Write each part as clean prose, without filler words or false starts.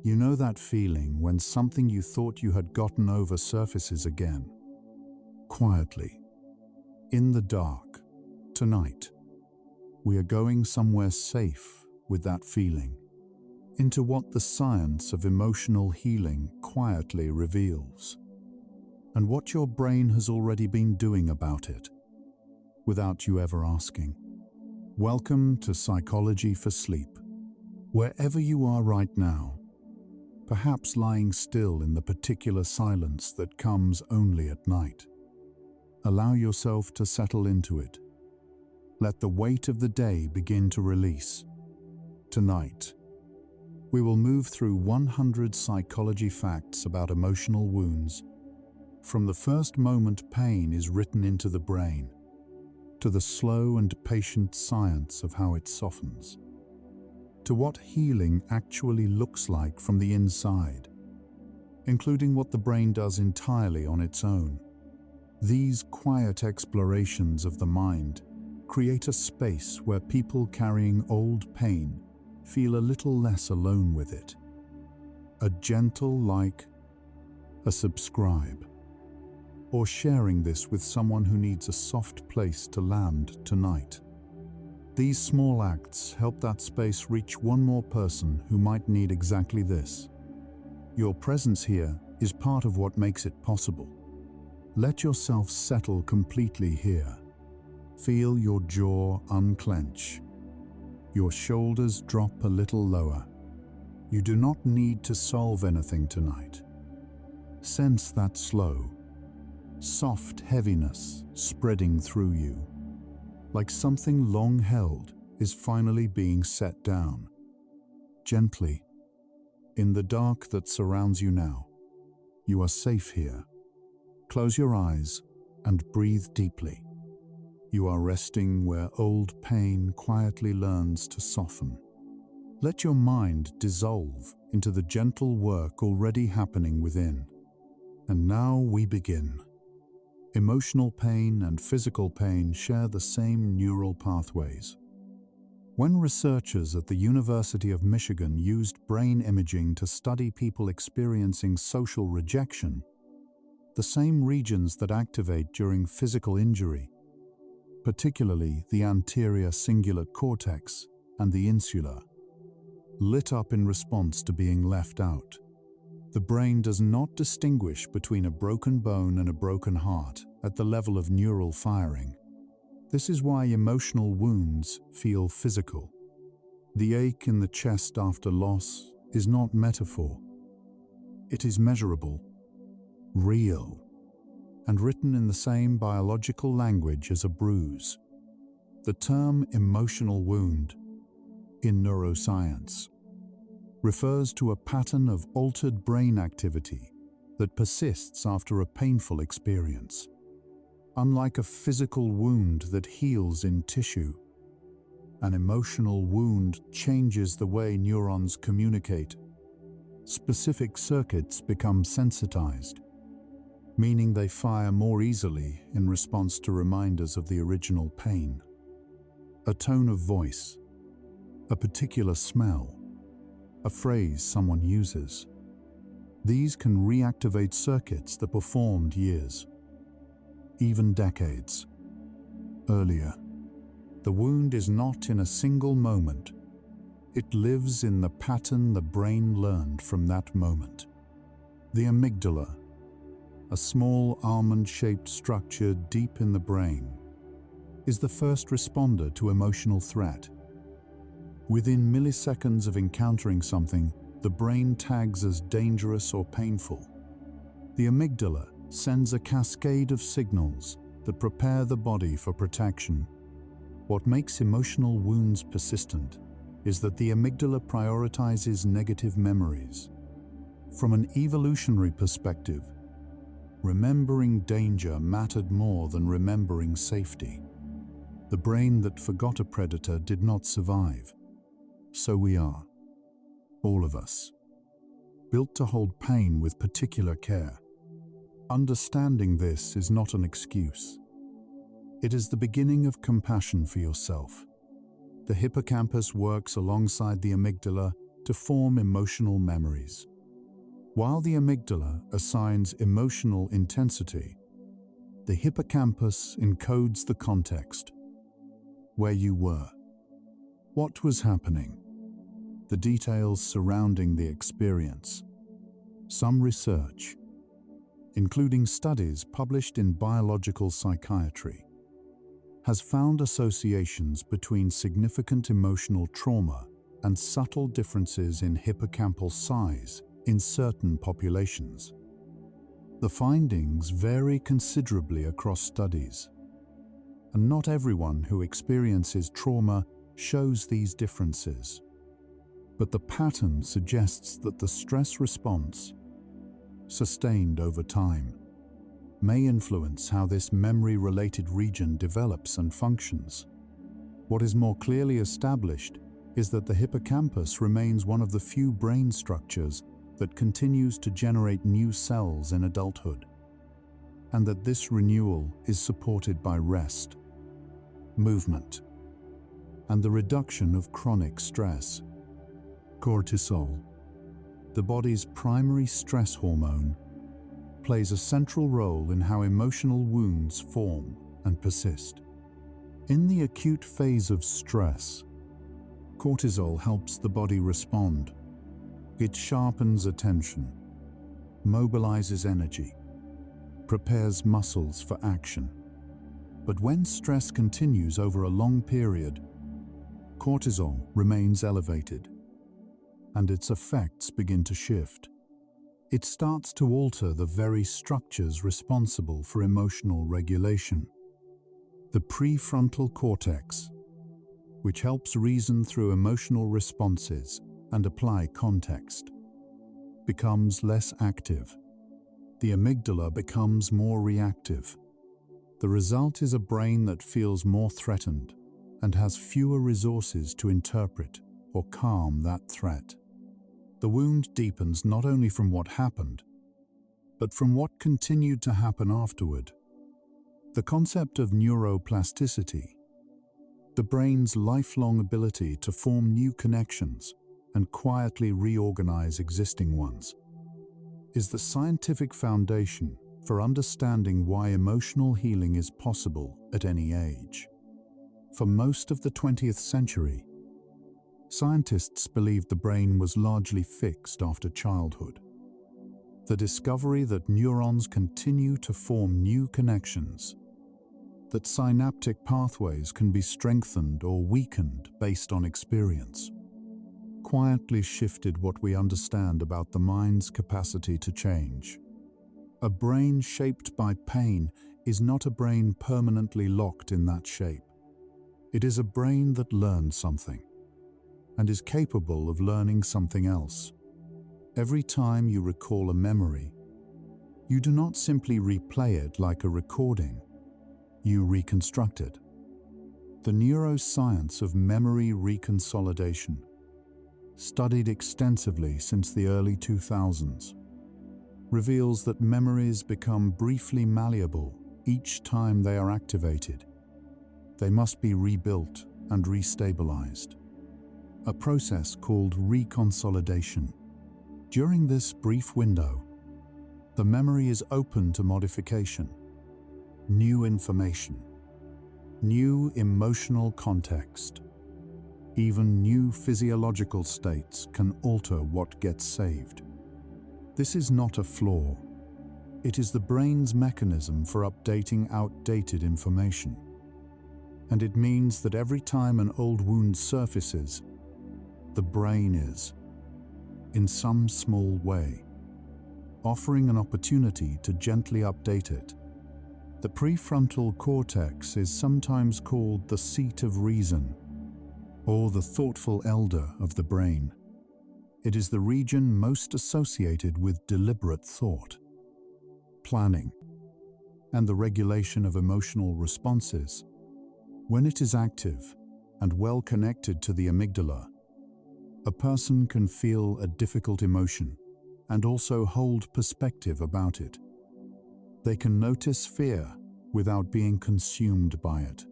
You know that feeling when something you thought you had gotten over surfaces again. Quietly, in the dark, tonight, we are going somewhere safe with that feeling, into what the science of emotional healing quietly reveals, and what your brain has already been doing about it, without you ever asking. Welcome to Psychology for Sleep. Wherever you are right now, perhaps lying still in the particular silence that comes only at night, allow yourself to settle into it. Let the weight of the day begin to release. Tonight, we will move through 100 psychology facts about emotional wounds, from the first moment pain is written into the brain, to the slow and patient science of how it softens, to what healing actually looks like from the inside, including what the brain does entirely on its own. These quiet explorations of the mind create a space where people carrying old pain feel a little less alone with it. A gentle like, a subscribe, or sharing this with someone who needs a soft place to land tonight. These small acts help that space reach one more person who might need exactly this. Your presence here is part of what makes it possible. Let yourself settle completely here. Feel your jaw unclench. Your shoulders drop a little lower. You do not need to solve anything tonight. Sense that slow, soft heaviness spreading through you, like something long held is finally being set down. Gently, in the dark that surrounds you now, you are safe here. Close your eyes and breathe deeply. You are resting where old pain quietly learns to soften. Let your mind dissolve into the gentle work already happening within. And now we begin. Emotional pain and physical pain share the same neural pathways. When researchers at the University of Michigan used brain imaging to study people experiencing social rejection, the same regions that activate during physical injury, particularly the anterior cingulate cortex and the insula, lit up in response to being left out. The brain does not distinguish between a broken bone and a broken heart at the level of neural firing. This is why emotional wounds feel physical. The ache in the chest after loss is not metaphor. It is measurable, real, and written in the same biological language as a bruise. The term emotional wound, in neuroscience, refers to a pattern of altered brain activity that persists after a painful experience. Unlike a physical wound that heals in tissue, an emotional wound changes the way neurons communicate. Specific circuits become sensitized, meaning they fire more easily in response to reminders of the original pain. A tone of voice, a particular smell, a phrase someone uses. These can reactivate circuits that were formed years, even decades, earlier. The wound is not in a single moment. It lives in the pattern the brain learned from that moment. The amygdala, a small almond-shaped structure deep in the brain, is the first responder to emotional threat. Within milliseconds of encountering something, the brain tags as dangerous or painful. The amygdala sends a cascade of signals that prepare the body for protection. What makes emotional wounds persistent is that the amygdala prioritizes negative memories. From an evolutionary perspective, remembering danger mattered more than remembering safety. The brain that forgot a predator did not survive. So we are, all of us, built to hold pain with particular care. Understanding this is not an excuse. It is the beginning of compassion for yourself. The hippocampus works alongside the amygdala to form emotional memories. While the amygdala assigns emotional intensity, the hippocampus encodes the context. Where you were, what was happening, the details surrounding the experience. Some research, including studies published in Biological Psychiatry, has found associations between significant emotional trauma and subtle differences in hippocampal size in certain populations. The findings vary considerably across studies, and not everyone who experiences trauma shows these differences. But the pattern suggests that the stress response, sustained over time, may influence how this memory-related region develops and functions. What is more clearly established is that the hippocampus remains one of the few brain structures that continues to generate new cells in adulthood, and that this renewal is supported by rest, movement, and the reduction of chronic stress. Cortisol, the body's primary stress hormone, plays a central role in how emotional wounds form and persist. In the acute phase of stress, cortisol helps the body respond. It sharpens attention, mobilizes energy, prepares muscles for action. But when stress continues over a long period, cortisol remains elevated, and its effects begin to shift. It starts to alter the very structures responsible for emotional regulation. The prefrontal cortex, which helps reason through emotional responses and apply context, becomes less active. The amygdala becomes more reactive. The result is a brain that feels more threatened and has fewer resources to interpret or calm that threat. The wound deepens not only from what happened, but from what continued to happen afterward. The concept of neuroplasticity, the brain's lifelong ability to form new connections and quietly reorganize existing ones, is the scientific foundation for understanding why emotional healing is possible at any age. For most of the 20th century, scientists believed the brain was largely fixed after childhood. The discovery that neurons continue to form new connections, that synaptic pathways can be strengthened or weakened based on experience, quietly shifted what we understand about the mind's capacity to change. A brain shaped by pain is not a brain permanently locked in that shape. It is a brain that learns something and is capable of learning something else. Every time you recall a memory, you do not simply replay it like a recording, you reconstruct it. The neuroscience of memory reconsolidation, studied extensively since the early 2000s, reveals that memories become briefly malleable each time they are activated. They must be rebuilt and restabilized, a process called reconsolidation. During this brief window, the memory is open to modification, new information, new emotional context. Even new physiological states can alter what gets saved. This is not a flaw. It is the brain's mechanism for updating outdated information. And it means that every time an old wound surfaces, the brain is, in some small way, offering an opportunity to gently update it. The prefrontal cortex is sometimes called the seat of reason, or the thoughtful elder of the brain. It is the region most associated with deliberate thought, planning, and the regulation of emotional responses. When it is active and well connected to the amygdala, a person can feel a difficult emotion and also hold perspective about it. They can notice fear without being consumed by it,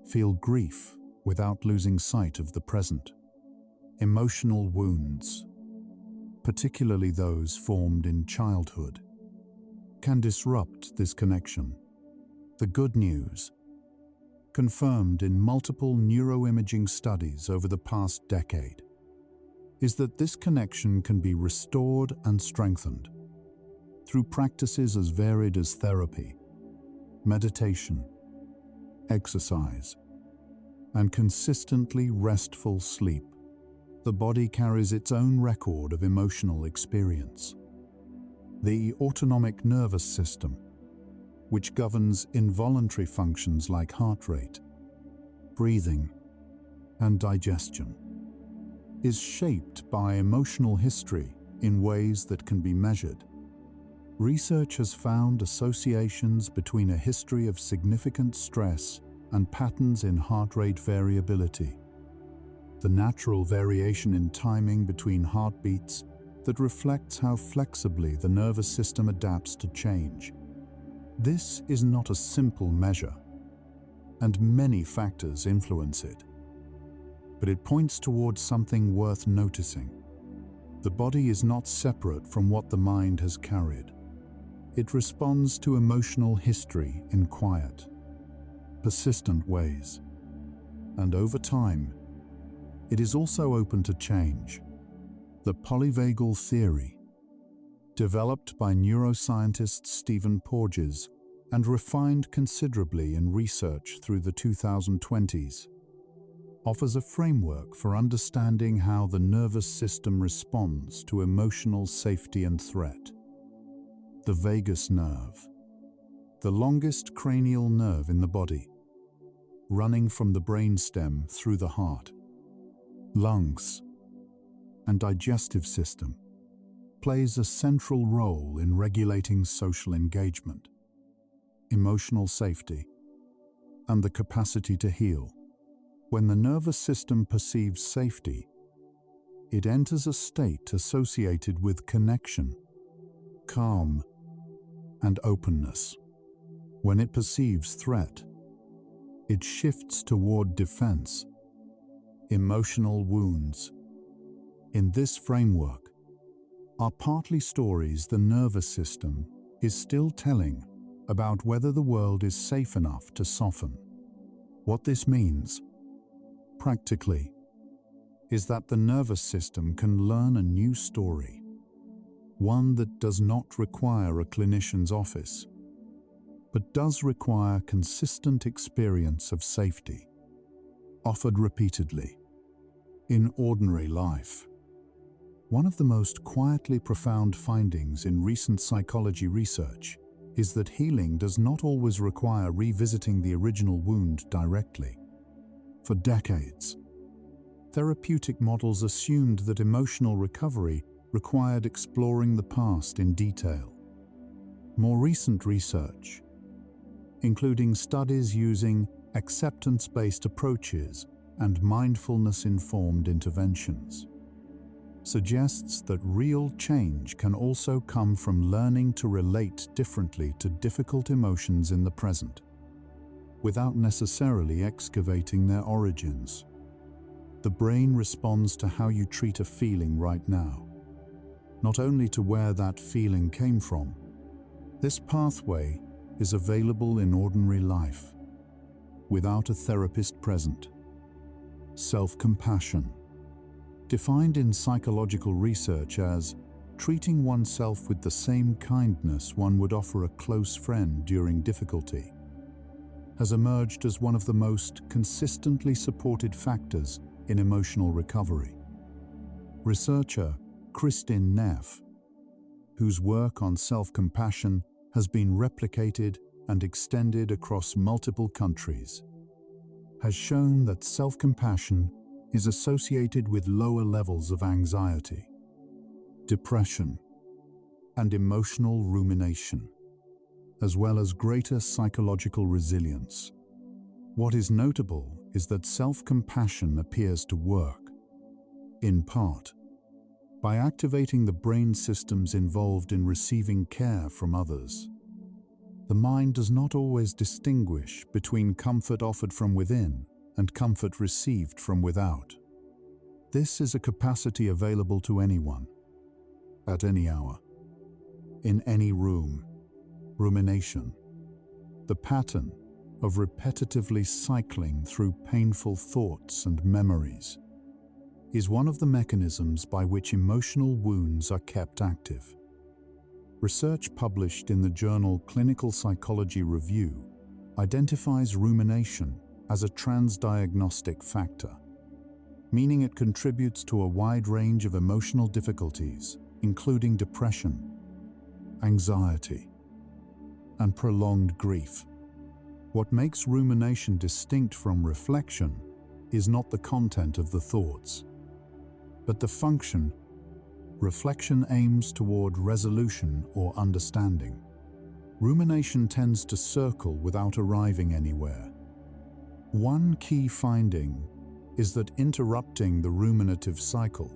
feel grief without losing sight of the present, Emotional wounds, particularly those formed in childhood, can disrupt this connection. The good news, confirmed in multiple neuroimaging studies over the past decade, is that this connection can be restored and strengthened through practices as varied as therapy, meditation, exercise, and consistently restful sleep. The body carries its own record of emotional experience. The autonomic nervous system, which governs involuntary functions like heart rate, breathing, and digestion, is shaped by emotional history in ways that can be measured. Research has found associations between a history of significant stress and patterns in heart rate variability, the natural variation in timing between heartbeats that reflects how flexibly the nervous system adapts to change. This is not a simple measure, and many factors influence it, but it points towards something worth noticing. The body is not separate from what the mind has carried. It responds to emotional history in quiet, persistent ways, and over time, it is also open to change. The polyvagal theory, developed by neuroscientist Stephen Porges and refined considerably in research through the 2020s, offers a framework for understanding how the nervous system responds to emotional safety and threat. The vagus nerve, the longest cranial nerve in the body, running from the brainstem through the heart, lungs, and digestive system, plays a central role in regulating social engagement, emotional safety, and the capacity to heal. When the nervous system perceives safety, it enters a state associated with connection, calm, and openness. When it perceives threat, it shifts toward defense, emotional wounds. In this framework, are partly stories the nervous system is still telling about whether the world is safe enough to soften. What this means, practically, is that the nervous system can learn a new story, one that does not require a clinician's office, but does require consistent experience of safety, offered repeatedly, in ordinary life. One of the most quietly profound findings in recent psychology research is that healing does not always require revisiting the original wound directly. For decades, therapeutic models assumed that emotional recovery required exploring the past in detail. More recent research, including studies using acceptance-based approaches and mindfulness-informed interventions, suggests that real change can also come from learning to relate differently to difficult emotions in the present, without necessarily excavating their origins. The brain responds to how you treat a feeling right now, not only to where that feeling came from. This pathway is available in ordinary life, without a therapist present. Self-compassion, defined in psychological research as treating oneself with the same kindness one would offer a close friend during difficulty, has emerged as one of the most consistently supported factors in emotional recovery. Researcher Kristin Neff, whose work on self-compassion has been replicated and extended across multiple countries, has shown that self-compassion is associated with lower levels of anxiety, depression, and emotional rumination, as well as greater psychological resilience. What is notable is that self-compassion appears to work, in part, by activating the brain systems involved in receiving care from others. The mind does not always distinguish between comfort offered from within and comfort received from without. This is a capacity available to anyone, at any hour, in any room. Rumination, the pattern of repetitively cycling through painful thoughts and memories, is one of the mechanisms by which emotional wounds are kept active. Research published in the journal Clinical Psychology Review identifies rumination as a transdiagnostic factor, meaning it contributes to a wide range of emotional difficulties, including depression, anxiety, and prolonged grief. What makes rumination distinct from reflection is not the content of the thoughts, but the function. Reflection aims toward resolution or understanding. Rumination tends to circle without arriving anywhere. One key finding is that interrupting the ruminative cycle,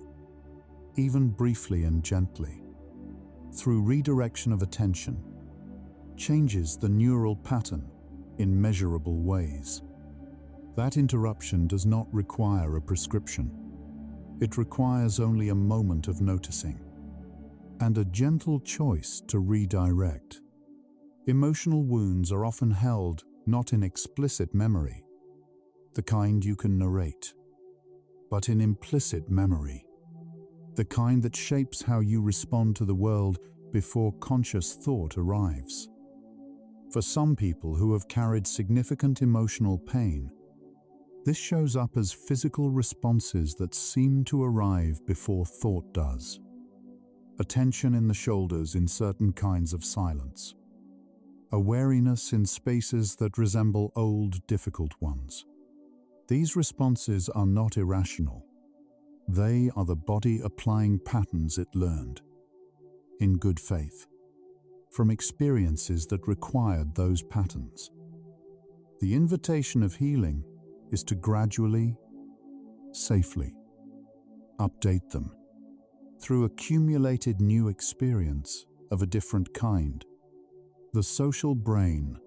even briefly and gently, through redirection of attention, changes the neural pattern in measurable ways. That interruption does not require a prescription. It requires only a moment of noticing and a gentle choice to redirect. Emotional wounds are often held not in explicit memory, the kind you can narrate, but in implicit memory, the kind that shapes how you respond to the world before conscious thought arrives. For some people who have carried significant emotional pain, this shows up as physical responses that seem to arrive before thought does. A tension in the shoulders in certain kinds of silence. A wariness in spaces that resemble old, difficult ones. These responses are not irrational. They are the body applying patterns it learned, in good faith, from experiences that required those patterns. The invitation of healing is to gradually, safely, update them through accumulated new experience of a different kind. The social brain,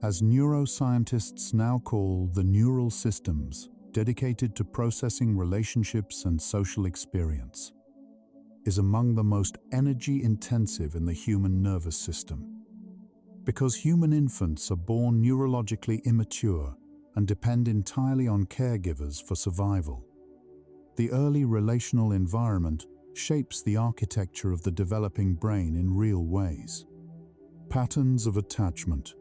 as neuroscientists now call the neural systems dedicated to processing relationships and social experience, is among the most energy-intensive in the human nervous system. Because human infants are born neurologically immature and depend entirely on caregivers for survival, the early relational environment shapes the architecture of the developing brain in real ways. Patterns of attachment,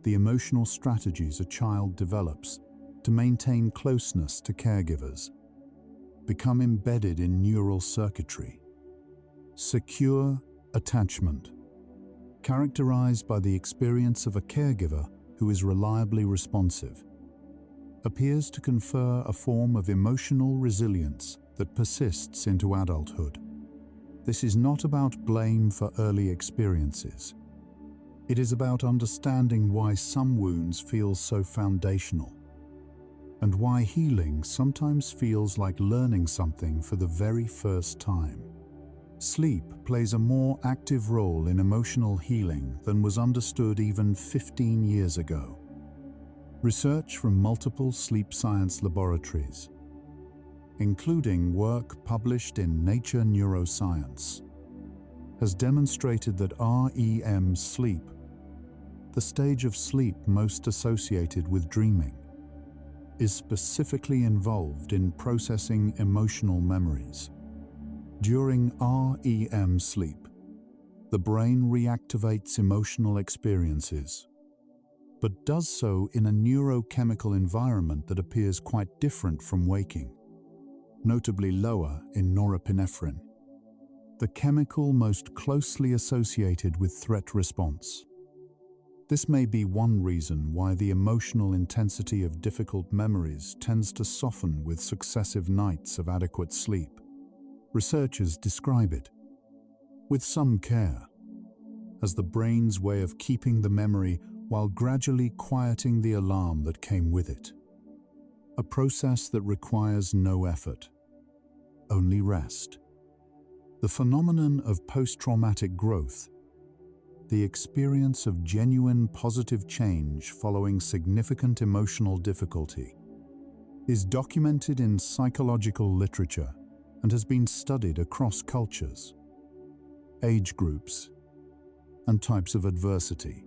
the emotional strategies a child develops to maintain closeness to caregivers, become embedded in neural circuitry. Secure attachment, characterized by the experience of a caregiver who is reliably responsive, appears to confer a form of emotional resilience that persists into adulthood. This is not about blame for early experiences. It is about understanding why some wounds feel so foundational, and why healing sometimes feels like learning something for the very first time. Sleep plays a more active role in emotional healing than was understood even 15 years ago. Research from multiple sleep science laboratories, including work published in Nature Neuroscience, has demonstrated that REM sleep, the stage of sleep most associated with dreaming, is specifically involved in processing emotional memories. During REM sleep, the brain reactivates emotional experiences, but does so in a neurochemical environment that appears quite different from waking, notably lower in norepinephrine, the chemical most closely associated with threat response. This may be one reason why the emotional intensity of difficult memories tends to soften with successive nights of adequate sleep. Researchers describe it, with some care, as the brain's way of keeping the memory while gradually quieting the alarm that came with it. A process that requires no effort, only rest. The phenomenon of post-traumatic growth, the experience of genuine positive change following significant emotional difficulty, is documented in psychological literature and has been studied across cultures, age groups, and types of adversity.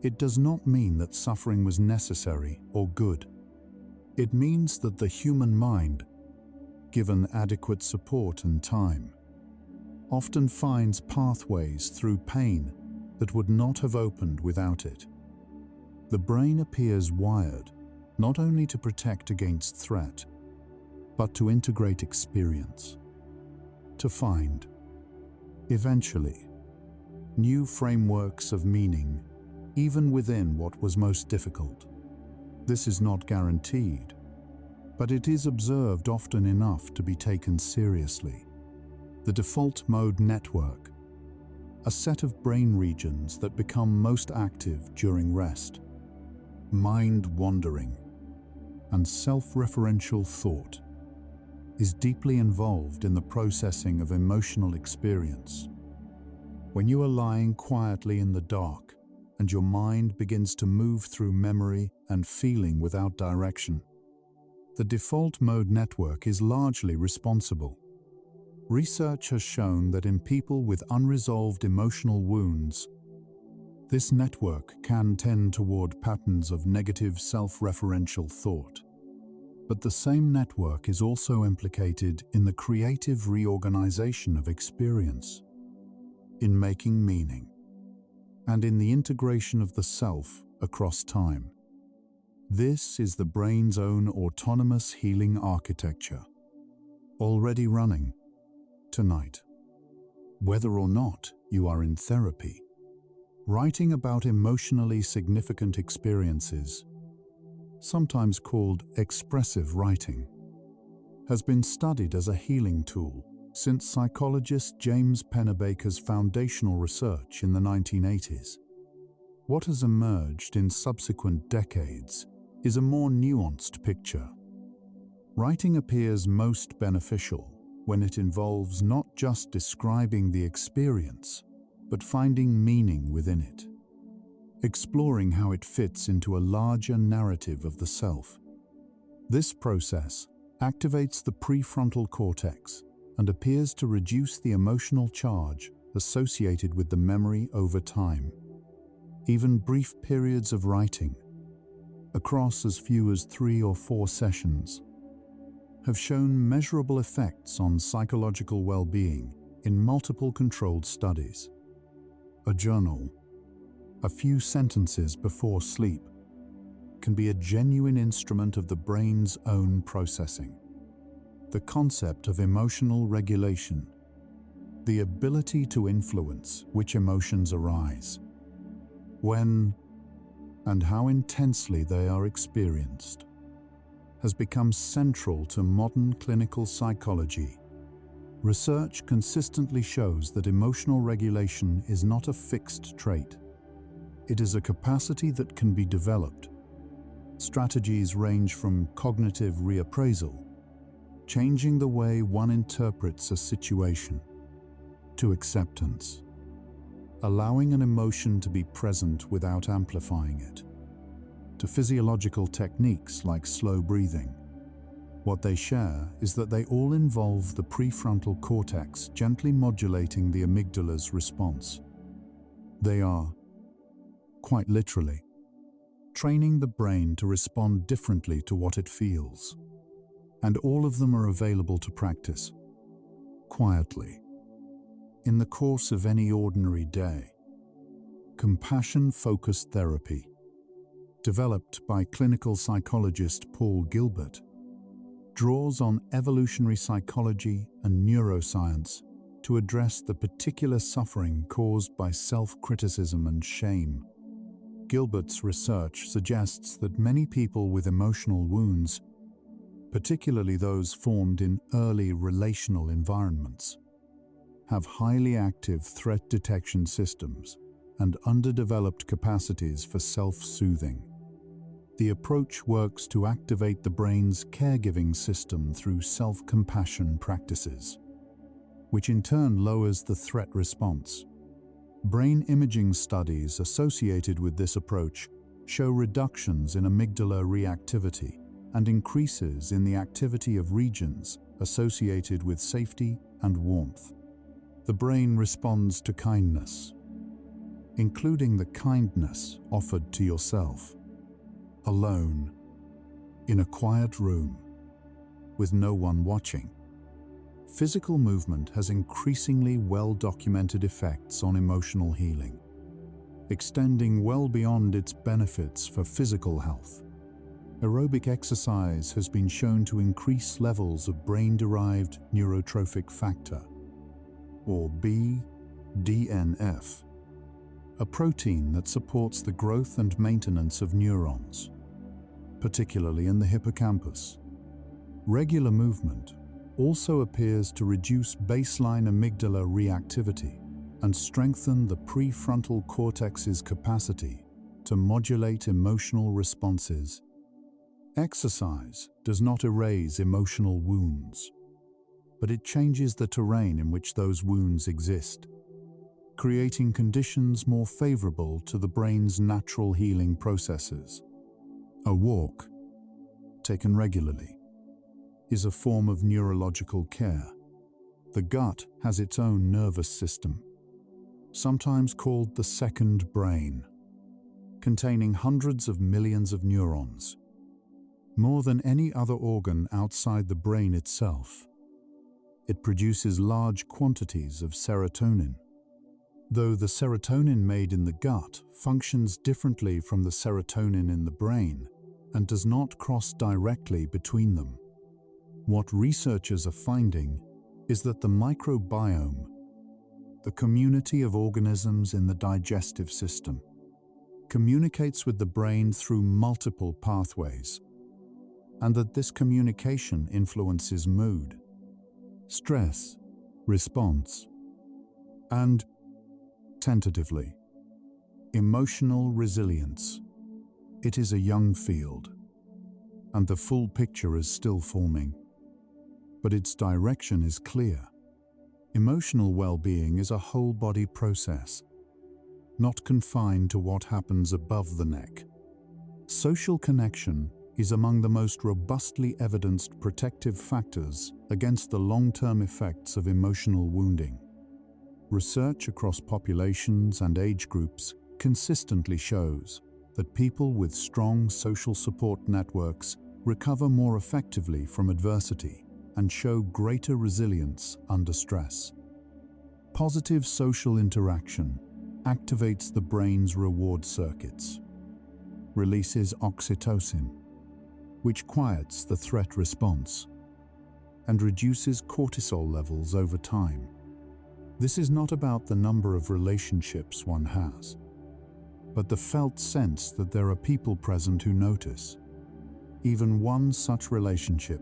It does not mean that suffering was necessary or good. It means that the human mind, given adequate support and time, often finds pathways through pain that would not have opened without it. The brain appears wired not only to protect against threat, but to integrate experience, to find, eventually, new frameworks of meaning, even within what was most difficult. This is not guaranteed, but it is observed often enough to be taken seriously. The default mode network, a set of brain regions that become most active during rest, mind wandering, and self-referential thought, is deeply involved in the processing of emotional experience. When you are lying quietly in the dark and your mind begins to move through memory and feeling without direction, the default mode network is largely responsible. Research has shown that in people with unresolved emotional wounds, this network can tend toward patterns of negative self-referential thought. But the same network is also implicated in the creative reorganization of experience, in making meaning, and in the integration of the self across time. This is the brain's own autonomous healing architecture, already running tonight. Whether or not you are in therapy, writing about emotionally significant experiences, sometimes called expressive writing, has been studied as a healing tool since psychologist James Pennebaker's foundational research in the 1980s. What has emerged in subsequent decades is a more nuanced picture. Writing appears most beneficial when it involves not just describing the experience, but finding meaning within it, exploring how it fits into a larger narrative of the self. This process activates the prefrontal cortex and appears to reduce the emotional charge associated with the memory over time. Even brief periods of writing, across as few as 3 or 4 sessions, have shown measurable effects on psychological well-being in multiple controlled studies. A journal, a few sentences before sleep, can be a genuine instrument of the brain's own processing. The concept of emotional regulation, the ability to influence which emotions arise, when and how intensely they are experienced, has become central to modern clinical psychology. Research consistently shows that emotional regulation is not a fixed trait. It is a capacity that can be developed. Strategies range from cognitive reappraisal, changing the way one interprets a situation, to acceptance, allowing an emotion to be present without amplifying it, to physiological techniques like slow breathing. What they share is that they all involve the prefrontal cortex gently modulating the amygdala's response. They are, quite literally, training the brain to respond differently to what it feels. And all of them are available to practice, quietly, in the course of any ordinary day. Compassion-focused therapy, developed by clinical psychologist Paul Gilbert, draws on evolutionary psychology and neuroscience to address the particular suffering caused by self-criticism and shame. Gilbert's research suggests that many people with emotional wounds, particularly those formed in early relational environments, have highly active threat detection systems and underdeveloped capacities for self-soothing. The approach works to activate the brain's caregiving system through self-compassion practices, which in turn lowers the threat response. Brain imaging studies associated with this approach show reductions in amygdala reactivity, and increases in the activity of regions associated with safety and warmth. The brain responds to kindness, including the kindness offered to yourself, alone, in a quiet room, with no one watching. Physical movement has increasingly well-documented effects on emotional healing, extending well beyond its benefits for physical health. Aerobic exercise has been shown to increase levels of brain-derived neurotrophic factor, or BDNF, a protein that supports the growth and maintenance of neurons, particularly in the hippocampus. Regular movement also appears to reduce baseline amygdala reactivity and strengthen the prefrontal cortex's capacity to modulate emotional responses. Exercise does not erase emotional wounds, but it changes the terrain in which those wounds exist, creating conditions more favorable to the brain's natural healing processes. A walk, taken regularly, is a form of neurological care. The gut has its own nervous system, sometimes called the second brain, containing hundreds of millions of neurons, more than any other organ outside the brain itself. It produces large quantities of serotonin, though the serotonin made in the gut functions differently from the serotonin in the brain and does not cross directly between them. What researchers are finding is that the microbiome, the community of organisms in the digestive system, communicates with the brain through multiple pathways, and that this communication influences mood, stress, response, and, tentatively, emotional resilience. It is a young field, and the full picture is still forming, but its direction is clear. Emotional well-being is a whole-body process, not confined to what happens above the neck. Social connection is among the most robustly evidenced protective factors against the long-term effects of emotional wounding. Research across populations and age groups consistently shows that people with strong social support networks recover more effectively from adversity and show greater resilience under stress. Positive social interaction activates the brain's reward circuits, releases oxytocin, which quiets the threat response, and reduces cortisol levels over time. This is not about the number of relationships one has, but the felt sense that there are people present who notice. Even one such relationship,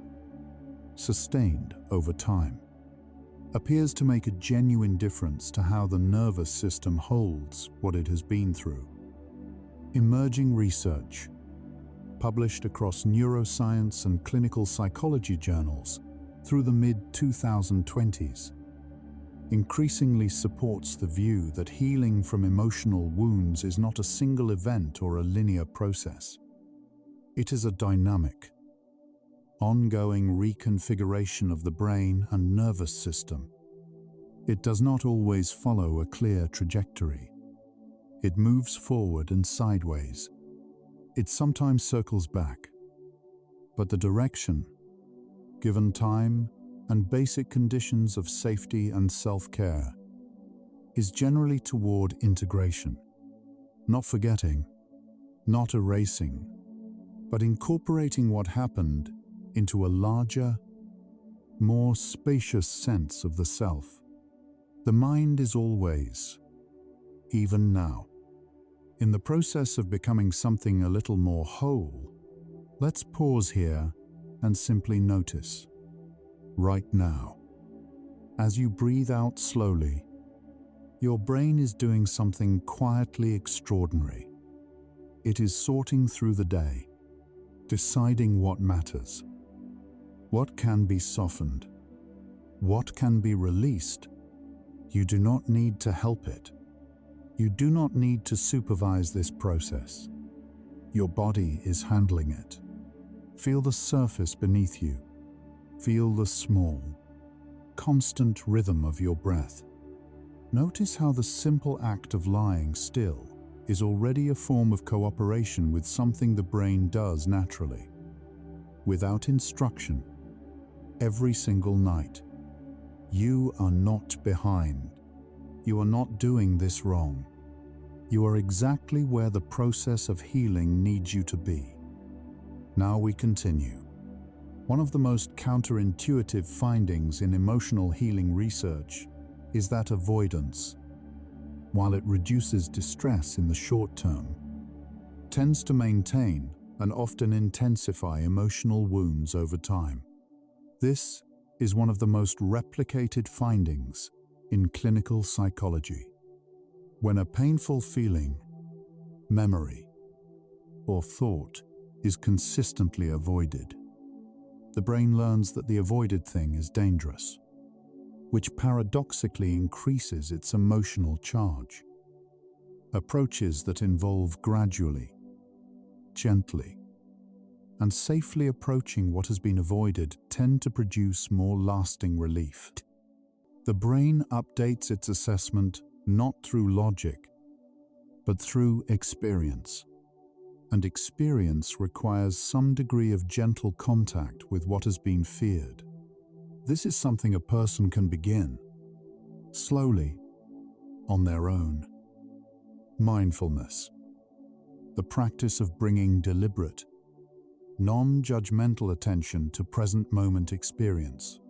sustained over time, appears to make a genuine difference to how the nervous system holds what it has been through. Emerging research, published across neuroscience and clinical psychology journals through the mid-2020s, increasingly supports the view that healing from emotional wounds is not a single event or a linear process. It is a dynamic, ongoing reconfiguration of the brain and nervous system. It does not always follow a clear trajectory. It moves forward and sideways. It sometimes circles back. But the direction, given time and basic conditions of safety and self-care, is generally toward integration, not forgetting, not erasing, but incorporating what happened into a larger, more spacious sense of the self. The mind is always, even now, in the process of becoming something a little more whole. Let's pause here and simply notice. Right now, as you breathe out slowly, your brain is doing something quietly extraordinary. It is sorting through the day, deciding what matters, what can be softened, what can be released. You do not need to help it. You do not need to supervise this process. Your body is handling it. Feel the surface beneath you. Feel the small, constant rhythm of your breath. Notice how the simple act of lying still is already a form of cooperation with something the brain does naturally, without instruction, every single night. You are not behind. You are not doing this wrong. You are exactly where the process of healing needs you to be. Now we continue. One of the most counterintuitive findings in emotional healing research is that avoidance, while it reduces distress in the short term, tends to maintain and often intensify emotional wounds over time. This is one of the most replicated findings in clinical psychology. When a painful feeling, memory, or thought is consistently avoided, the brain learns that the avoided thing is dangerous, which paradoxically increases its emotional charge. Approaches that involve gradually, gently, and safely approaching what has been avoided tend to produce more lasting relief. The brain updates its assessment not through logic, but through experience. And experience requires some degree of gentle contact with what has been feared. This is something a person can begin, slowly, on their own. Mindfulness, the practice of bringing deliberate, non-judgmental attention to present moment experience,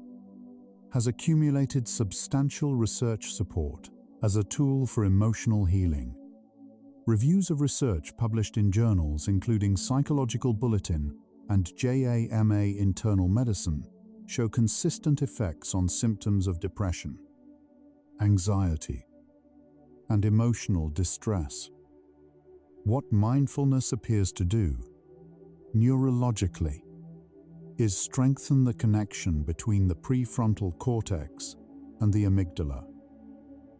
has accumulated substantial research support as a tool for emotional healing. Reviews of research published in journals including Psychological Bulletin and JAMA Internal Medicine show consistent effects on symptoms of depression, anxiety, and emotional distress. What mindfulness appears to do, neurologically, is strengthen the connection between the prefrontal cortex and the amygdala,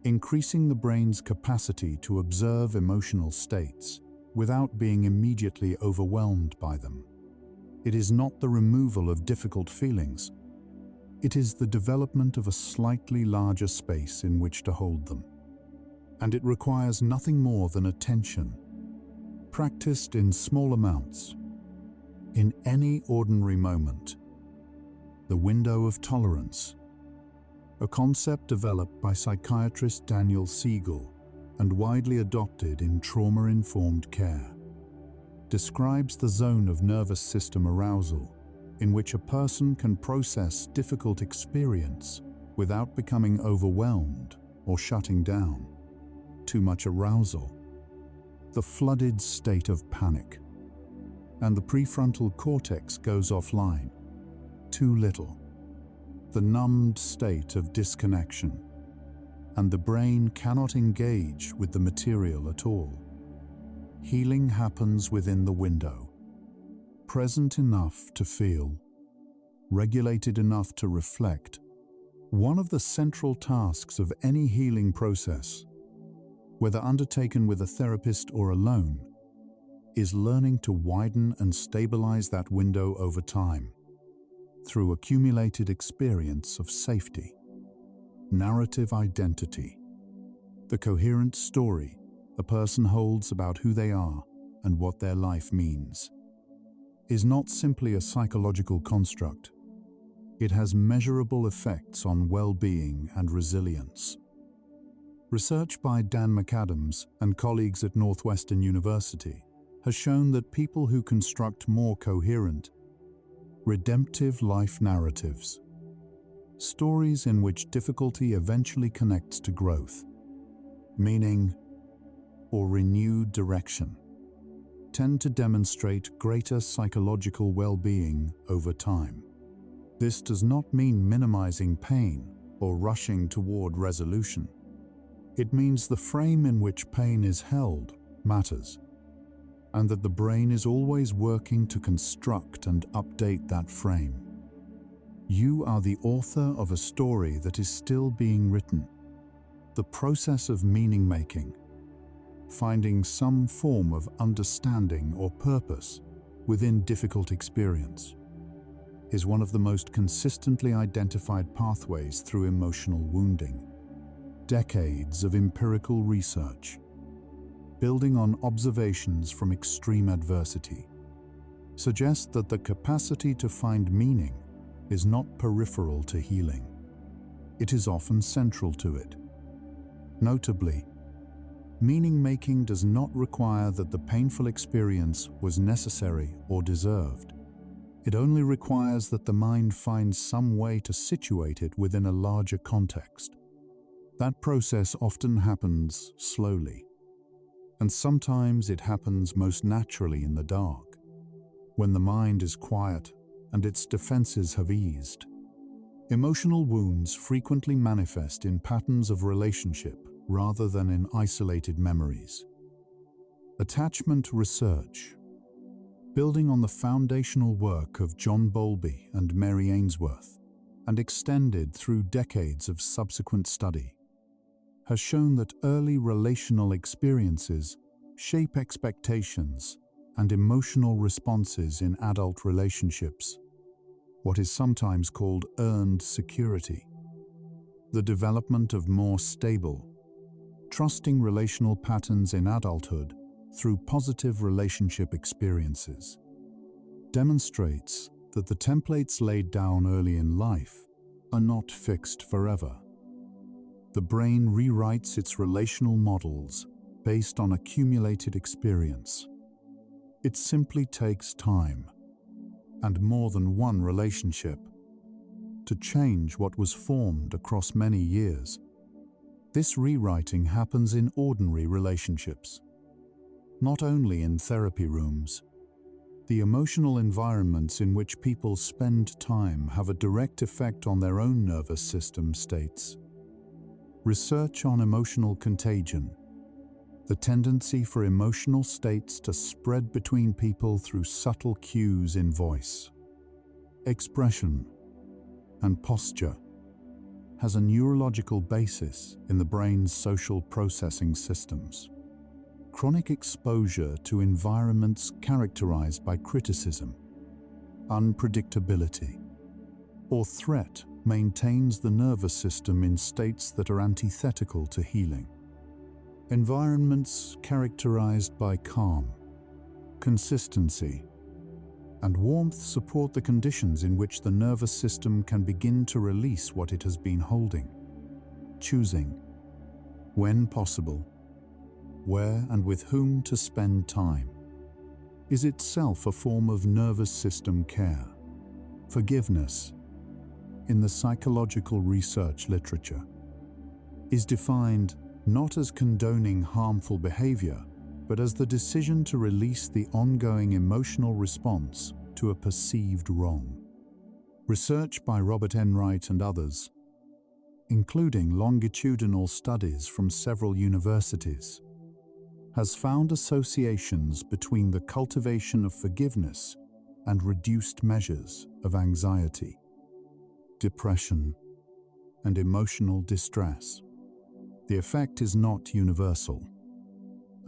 increasing the brain's capacity to observe emotional states without being immediately overwhelmed by them. It is not the removal of difficult feelings. It is the development of a slightly larger space in which to hold them. And it requires nothing more than attention, practiced in small amounts, in any ordinary moment. The window of tolerance, a concept developed by psychiatrist Daniel Siegel and widely adopted in trauma-informed care, describes the zone of nervous system arousal in which a person can process difficult experience without becoming overwhelmed or shutting down. Too much arousal, the flooded state of panic, and the prefrontal cortex goes offline. Too little, the numbed state of disconnection, and the brain cannot engage with the material at all. Healing happens within the window, present enough to feel, regulated enough to reflect. One of the central tasks of any healing process, whether undertaken with a therapist or alone, is learning to widen and stabilize that window over time through accumulated experience of safety, narrative identity, the coherent story a person holds about who they are and what their life means, is not simply a psychological construct. It has measurable effects on well-being and resilience. Research by Dan McAdams and colleagues at Northwestern University has shown that people who construct more coherent, redemptive life narratives, stories in which difficulty eventually connects to growth, meaning, or renewed direction, tend to demonstrate greater psychological well-being over time. This does not mean minimizing pain or rushing toward resolution. It means the frame in which pain is held matters, and that the brain is always working to construct and update that frame. You are the author of a story that is still being written. The process of meaning-making, finding some form of understanding or purpose, within difficult experience, is one of the most consistently identified pathways through emotional wounding. Decades of empirical research, building on observations from extreme adversity, suggest that the capacity to find meaning is not peripheral to healing. It is often central to it. Notably, meaning-making does not require that the painful experience was necessary or deserved. It only requires that the mind finds some way to situate it within a larger context. That process often happens slowly, and sometimes it happens most naturally in the dark, when the mind is quiet and its defenses have eased. Emotional wounds frequently manifest in patterns of relationship rather than in isolated memories. Attachment research, building on the foundational work of John Bowlby and Mary Ainsworth, and extended through decades of subsequent study, has shown that early relational experiences shape expectations and emotional responses in adult relationships, what is sometimes called earned security. The development of more stable, trusting relational patterns in adulthood through positive relationship experiences demonstrates that the templates laid down early in life are not fixed forever. The brain rewrites its relational models based on accumulated experience. It simply takes time, and more than one relationship, to change what was formed across many years. This rewriting happens in ordinary relationships, not only in therapy rooms. The emotional environments in which people spend time have a direct effect on their own nervous system states. Research on emotional contagion, the tendency for emotional states to spread between people through subtle cues in voice, expression, and posture, has a neurological basis in the brain's social processing systems. Chronic exposure to environments characterized by criticism, unpredictability, or threat maintains the nervous system in states that are antithetical to healing. Environments characterized by calm, consistency, and warmth support the conditions in which the nervous system can begin to release what it has been holding, choosing, when possible, where and with whom to spend time, is itself a form of nervous system care. Forgiveness, in the psychological research literature, is defined not as condoning harmful behavior, but as the decision to release the ongoing emotional response to a perceived wrong. Research by Robert Enright and others, including longitudinal studies from several universities, has found associations between the cultivation of forgiveness and reduced measures of anxiety, depression, and emotional distress. The effect is not universal,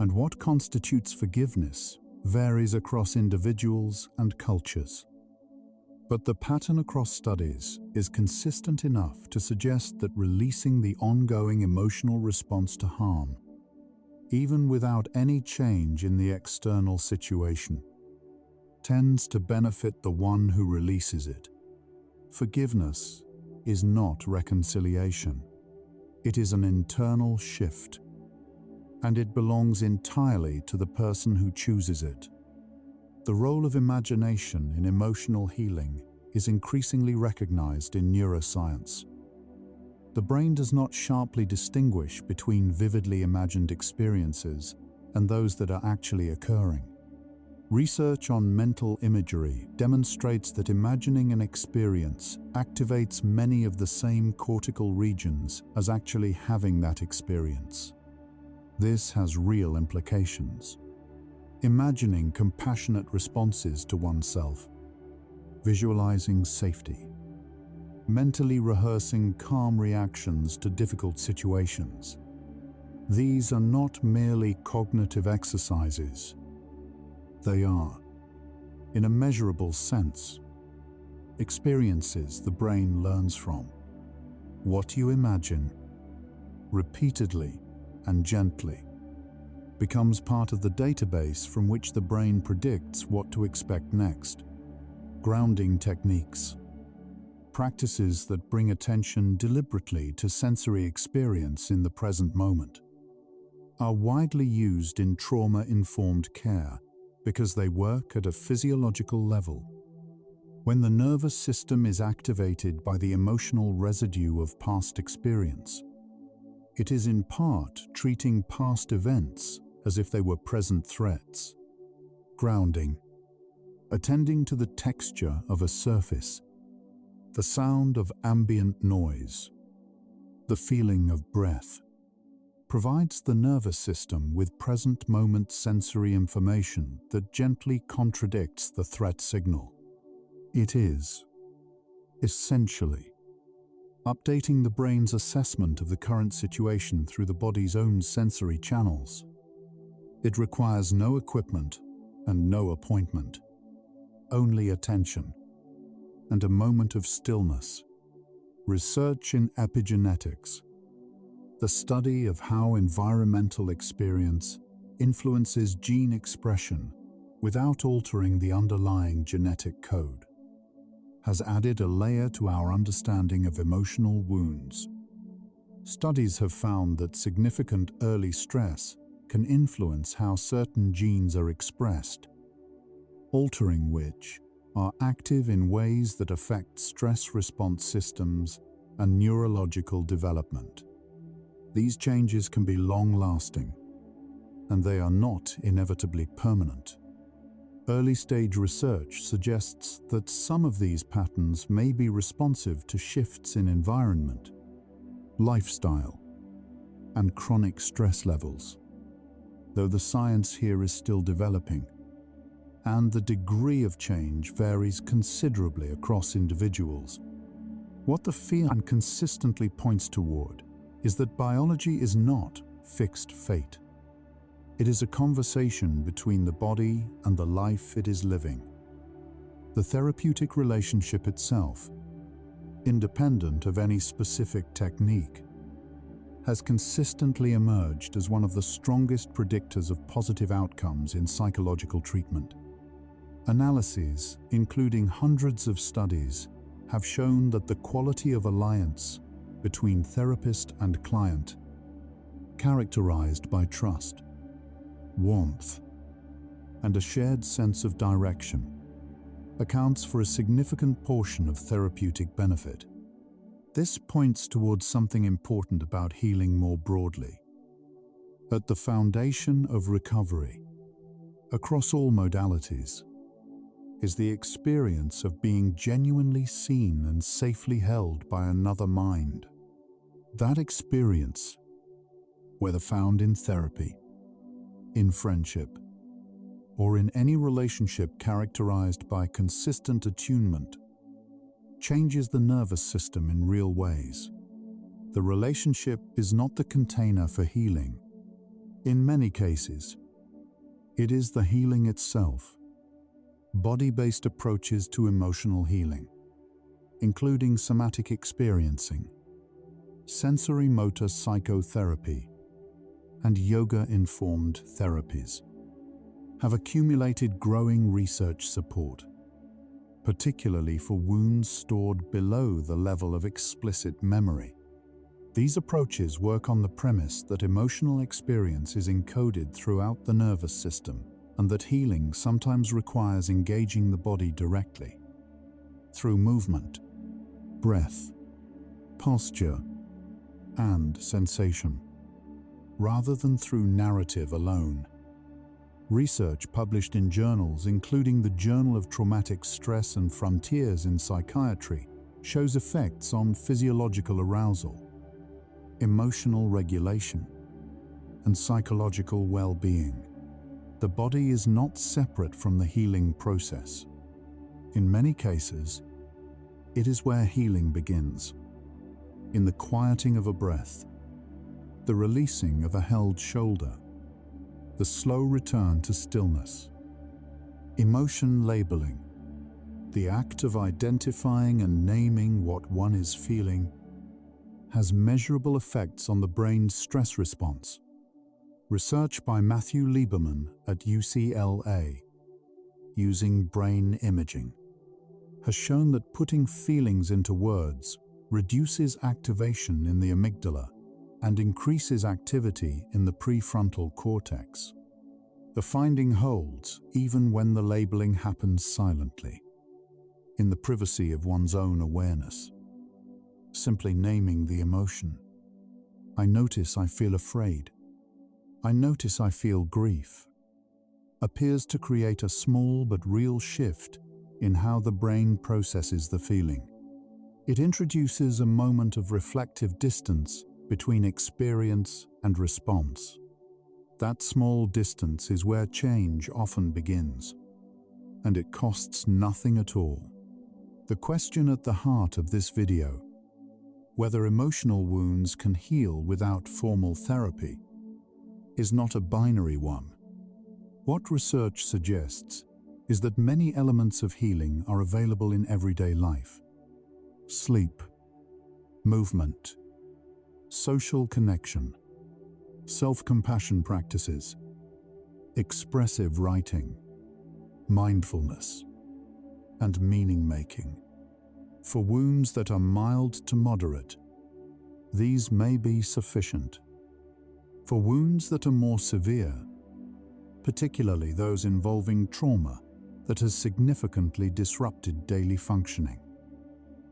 and what constitutes forgiveness varies across individuals and cultures. But the pattern across studies is consistent enough to suggest that releasing the ongoing emotional response to harm, even without any change in the external situation, tends to benefit the one who releases it. Forgiveness is not reconciliation. It is an internal shift, and it belongs entirely to the person who chooses it. The role of imagination in emotional healing is increasingly recognized in neuroscience. The brain does not sharply distinguish between vividly imagined experiences and those that are actually occurring. Research on mental imagery demonstrates that imagining an experience activates many of the same cortical regions as actually having that experience. This has real implications. Imagining compassionate responses to oneself, visualizing safety, mentally rehearsing calm reactions to difficult situations. These are not merely cognitive exercises. They are in a measurable sense. Experiences the brain learns from. What you imagine, repeatedly and gently, becomes part of the database from which the brain predicts what to expect next. Grounding techniques. Practices that bring attention deliberately to sensory experience in the present moment are widely used in trauma-informed care because they work at a physiological level. When the nervous system is activated by the emotional residue of past experience, it is in part treating past events as if they were present threats. Grounding. Attending to the texture of a surface, the sound of ambient noise, the feeling of breath, provides the nervous system with present moment sensory information that gently contradicts the threat signal. It is, essentially, updating the brain's assessment of the current situation through the body's own sensory channels. It requires no equipment and no appointment, only attention and a moment of stillness. Research in epigenetics, the study of how environmental experience influences gene expression without altering the underlying genetic code, has added a layer to our understanding of emotional wounds. Studies have found that significant early stress can influence how certain genes are expressed, altering which are active in ways that affect stress response systems and neurological development. These changes can be long-lasting, and they are not inevitably permanent. Early-stage research suggests that some of these patterns may be responsive to shifts in environment, lifestyle, and chronic stress levels, though the science here is still developing, and the degree of change varies considerably across individuals. What the field consistently points toward is that biology is not fixed fate. It is a conversation between the body and the life it is living. The therapeutic relationship itself, independent of any specific technique, has consistently emerged as one of the strongest predictors of positive outcomes in psychological treatment. Analyses, including hundreds of studies, have shown that the quality of alliance between therapist and client, characterized by trust, warmth, and a shared sense of direction, accounts for a significant portion of therapeutic benefit. This points towards something important about healing more broadly. At the foundation of recovery, across all modalities, is the experience of being genuinely seen and safely held by another mind. That experience, whether found in therapy, in friendship, or in any relationship characterized by consistent attunement, changes the nervous system in real ways. The relationship is not the container for healing. In many cases, it is the healing itself. Body-based approaches to emotional healing, including somatic experiencing, sensory-motor psychotherapy, and yoga-informed therapies, have accumulated growing research support, particularly for wounds stored below the level of explicit memory. These approaches work on the premise that emotional experience is encoded throughout the nervous system, and that healing sometimes requires engaging the body directly, through movement, breath, posture, and sensation, rather than through narrative alone. Research published in journals including the Journal of Traumatic Stress and Frontiers in Psychiatry shows effects on physiological arousal, emotional regulation, and psychological well-being. The body is not separate from the healing process. In many cases, it is where healing begins, in the quieting of a breath, the releasing of a held shoulder, the slow return to stillness, Emotion labeling, the act of identifying and naming what one is feeling, has measurable effects on the brain's stress response. Research by Matthew Lieberman at UCLA, using brain imaging, has shown that putting feelings into words reduces activation in the amygdala and increases activity in the prefrontal cortex. The finding holds even when the labeling happens silently, in the privacy of one's own awareness. Simply naming the emotion. I notice I feel afraid. I notice I feel grief, appears to create a small but real shift in how the brain processes the feeling. It introduces a moment of reflective distance between experience and response. That small distance is where change often begins, and it costs nothing at all. The question at the heart of this video, whether emotional wounds can heal without formal therapy, is not a binary one. What research suggests is that many elements of healing are available in everyday life. Sleep, movement, social connection, self-compassion practices, expressive writing, mindfulness, and meaning-making. For wounds that are mild to moderate, these may be sufficient. For wounds that are more severe, particularly those involving trauma that has significantly disrupted daily functioning,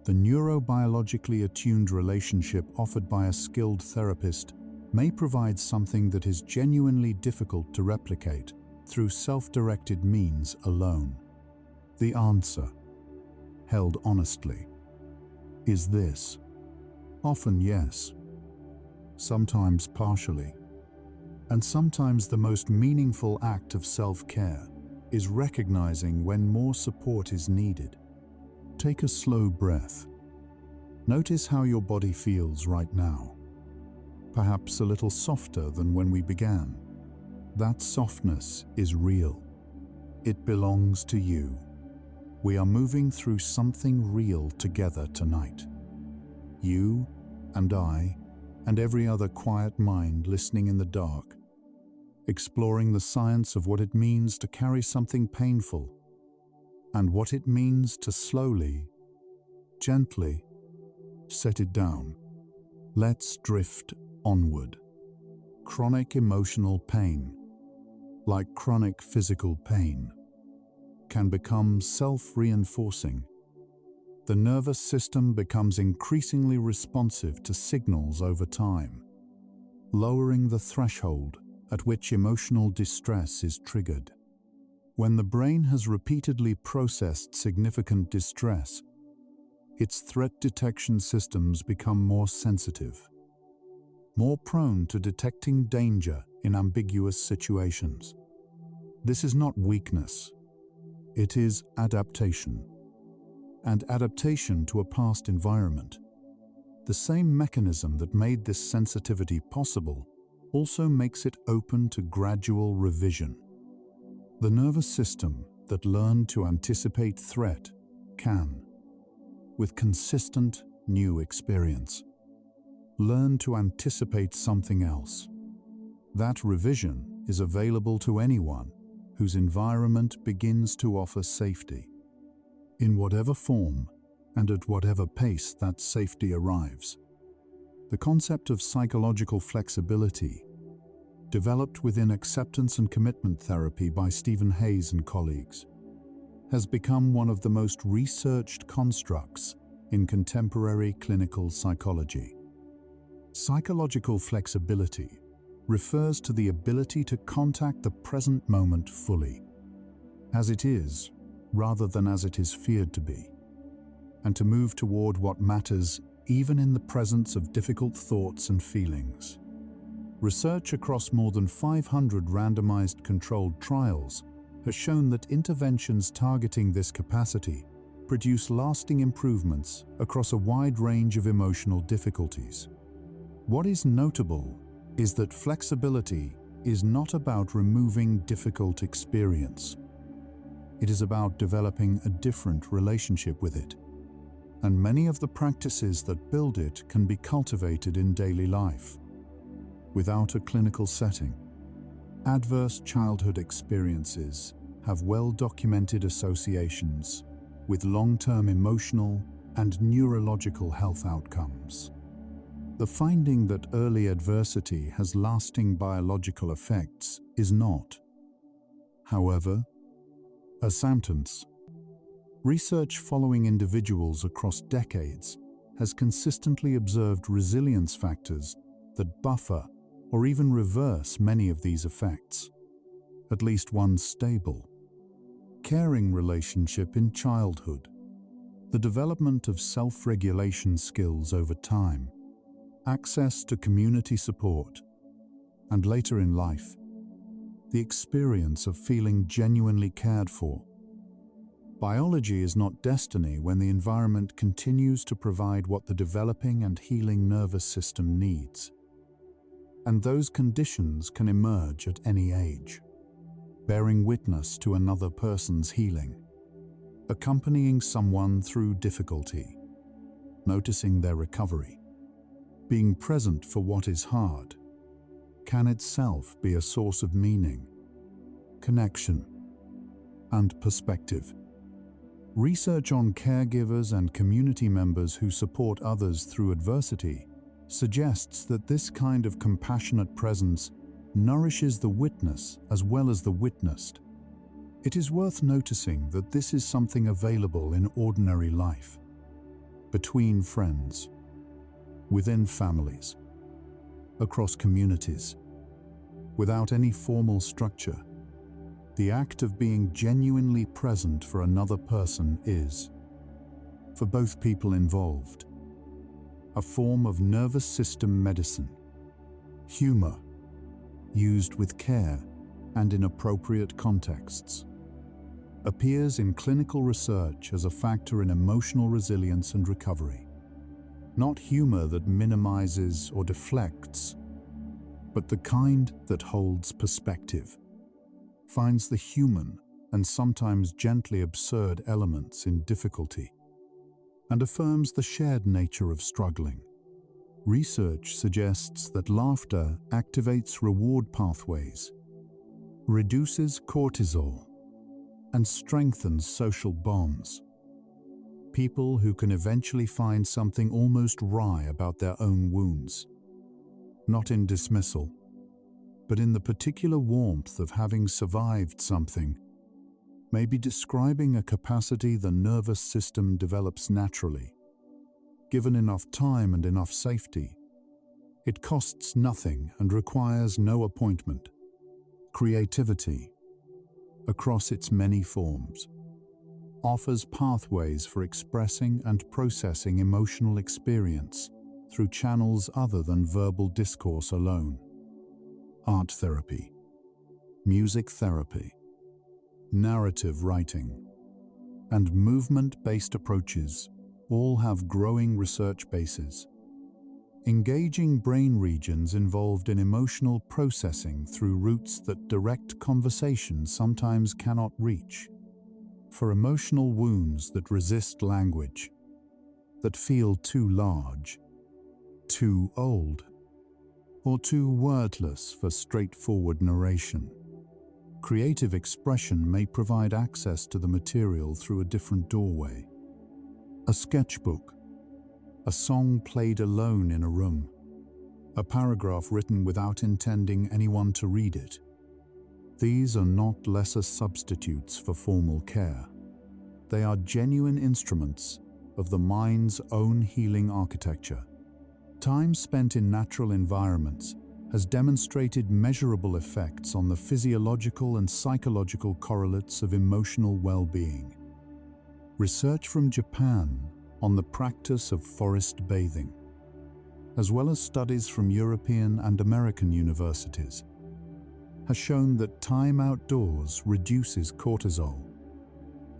the neurobiologically attuned relationship offered by a skilled therapist may provide something that is genuinely difficult to replicate through self-directed means alone. The answer, held honestly, is this: often yes, sometimes partially, and sometimes the most meaningful act of self-care is recognizing when more support is needed. Take a slow breath. Notice how your body feels right now, perhaps a little softer than when we began. That softness is real. It belongs to you. We are moving through something real together tonight. You and I and every other quiet mind listening in the dark, exploring the science of what it means to carry something painful and what it means to slowly, gently set it down. Let's drift onward. Chronic emotional pain, like chronic physical pain, can become self-reinforcing. The nervous system becomes increasingly responsive to signals over time, lowering the threshold at which emotional distress is triggered. When the brain has repeatedly processed significant distress, its threat detection systems become more sensitive, more prone to detecting danger in ambiguous situations. This is not weakness. It is adaptation, and adaptation to a past environment. The same mechanism that made this sensitivity possible also makes it open to gradual revision. The nervous system that learned to anticipate threat can, with consistent new experience, learn to anticipate something else. That revision is available to anyone whose environment begins to offer safety, in whatever form and at whatever pace that safety arrives. The concept of psychological flexibility, developed within acceptance and commitment therapy by Stephen Hayes and colleagues, has become one of the most researched constructs in contemporary clinical psychology. Psychological flexibility refers to the ability to contact the present moment fully, as it is, rather than as it is feared to be, and to move toward what matters even in the presence of difficult thoughts and feelings. Research across more than 500 randomized controlled trials has shown that interventions targeting this capacity produce lasting improvements across a wide range of emotional difficulties. What is notable is that flexibility is not about removing difficult experience. It is about developing a different relationship with it. And many of the practices that build it can be cultivated in daily life, without a clinical setting. Adverse childhood experiences have well-documented associations with long-term emotional and neurological health outcomes. The finding that early adversity has lasting biological effects is not, however, a sentence. Research following individuals across decades has consistently observed resilience factors that buffer or even reverse many of these effects. At least one stable, caring relationship in childhood, the development of self-regulation skills over time, access to community support, and later in life, the experience of feeling genuinely cared for. Biology is not destiny when the environment continues to provide what the developing and healing nervous system needs. And those conditions can emerge at any age, bearing witness to another person's healing, accompanying someone through difficulty, noticing their recovery. Being present for what is hard can itself be a source of meaning, connection, and perspective. Research on caregivers and community members who support others through adversity suggests that this kind of compassionate presence nourishes the witness as well as the witnessed. It is worth noticing that this is something available in ordinary life, between friends, within families, across communities, without any formal structure. The act of being genuinely present for another person is, for both people involved, a form of nervous system medicine. Humor, used with care and in appropriate contexts, appears in clinical research as a factor in emotional resilience and recovery. Not humor that minimizes or deflects, but the kind that holds perspective, finds the human and sometimes gently absurd elements in difficulty, and affirms the shared nature of struggling. Research suggests that laughter activates reward pathways, reduces cortisol, and strengthens social bonds. People who can eventually find something almost wry about their own wounds, not in dismissal, but in the particular warmth of having survived something, may be describing a capacity the nervous system develops naturally. Given enough time and enough safety, it costs nothing and requires no appointment. Creativity, across its many forms, offers pathways for expressing and processing emotional experience through channels other than verbal discourse alone. Art therapy, music therapy, narrative writing, and movement-based approaches all have growing research bases. Engaging brain regions involved in emotional processing through routes that direct conversation sometimes cannot reach. For emotional wounds that resist language, that feel too large, too old, or too wordless for straightforward narration, creative expression may provide access to the material through a different doorway. A sketchbook, a song played alone in a room, a paragraph written without intending anyone to read it. These are not lesser substitutes for formal care. They are genuine instruments of the mind's own healing architecture. Time spent in natural environments has demonstrated measurable effects on the physiological and psychological correlates of emotional well-being. Research from Japan on the practice of forest bathing, as well as studies from European and American universities, has shown that time outdoors reduces cortisol,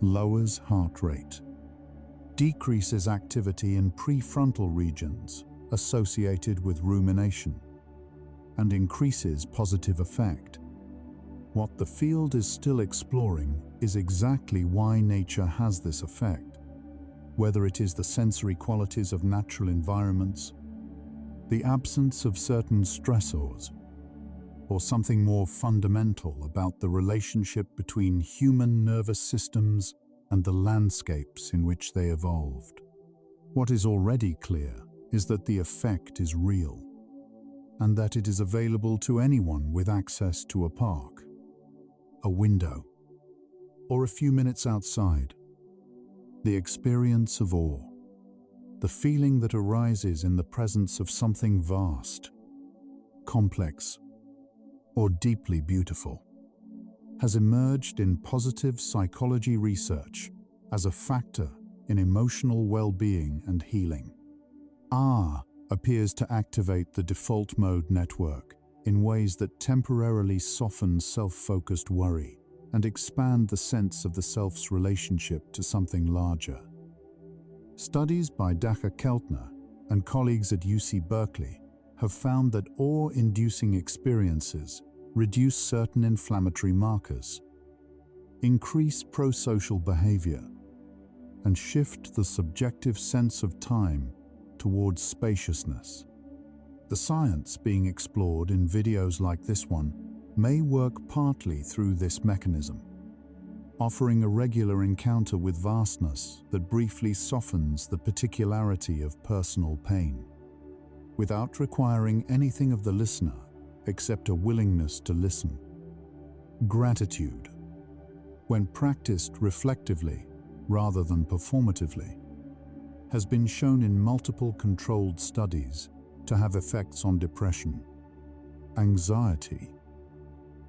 lowers heart rate, decreases activity in prefrontal regions associated with rumination, and increases positive affect. What the field is still exploring is exactly why nature has this effect, whether it is the sensory qualities of natural environments, the absence of certain stressors, or something more fundamental about the relationship between human nervous systems and the landscapes in which they evolved. What is already clear is that the effect is real, and that it is available to anyone with access to a park, a window, or a few minutes outside. The experience of awe, the feeling that arises in the presence of something vast, complex, or deeply beautiful, has emerged in positive psychology research as a factor in emotional well-being and healing. Awe appears to activate the default mode network in ways that temporarily soften self-focused worry and expand the sense of the self's relationship to something larger. Studies by Dacher Keltner and colleagues at UC Berkeley have found that awe-inducing experiences reduce certain inflammatory markers, increase pro-social behavior, and shift the subjective sense of time towards spaciousness. The science being explored in videos like this one may work partly through this mechanism, offering a regular encounter with vastness that briefly softens the particularity of personal pain, without requiring anything of the listener except a willingness to listen. Gratitude, when practiced reflectively rather than performatively, has been shown in multiple controlled studies to have effects on depression, anxiety,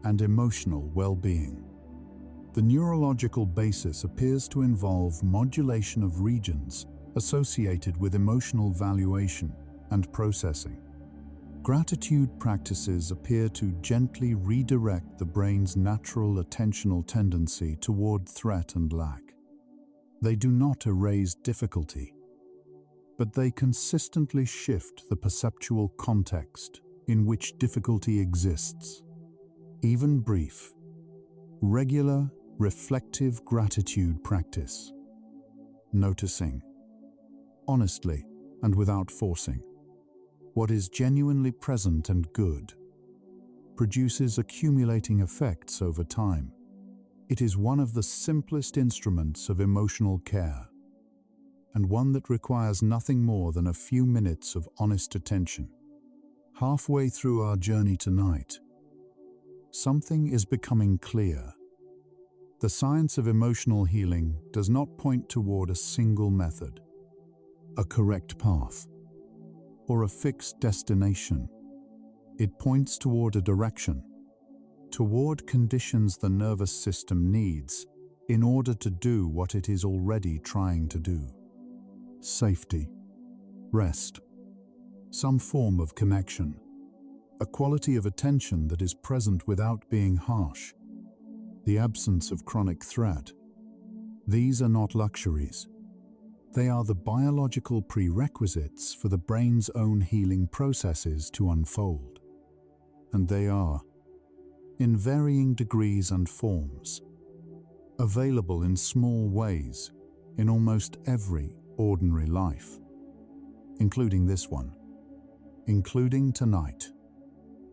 and emotional well-being. The neurological basis appears to involve modulation of regions associated with emotional valuation and processing. Gratitude practices appear to gently redirect the brain's natural attentional tendency toward threat and lack. They do not erase difficulty, but they consistently shift the perceptual context in which difficulty exists. Even brief, regular, reflective gratitude practice, noticing, honestly and without forcing, what is genuinely present and good, produces accumulating effects over time. It is one of the simplest instruments of emotional care, and one that requires nothing more than a few minutes of honest attention. Halfway through our journey tonight, something is becoming clear. The science of emotional healing does not point toward a single method, a correct path, or a fixed destination. It points toward a direction, toward conditions the nervous system needs in order to do what it is already trying to do. Safety, rest, some form of connection, a quality of attention that is present without being harsh, the absence of chronic threat. These are not luxuries. They are the biological prerequisites for the brain's own healing processes to unfold. And they are, in varying degrees and forms, available in small ways in almost every ordinary life, including this one, including tonight.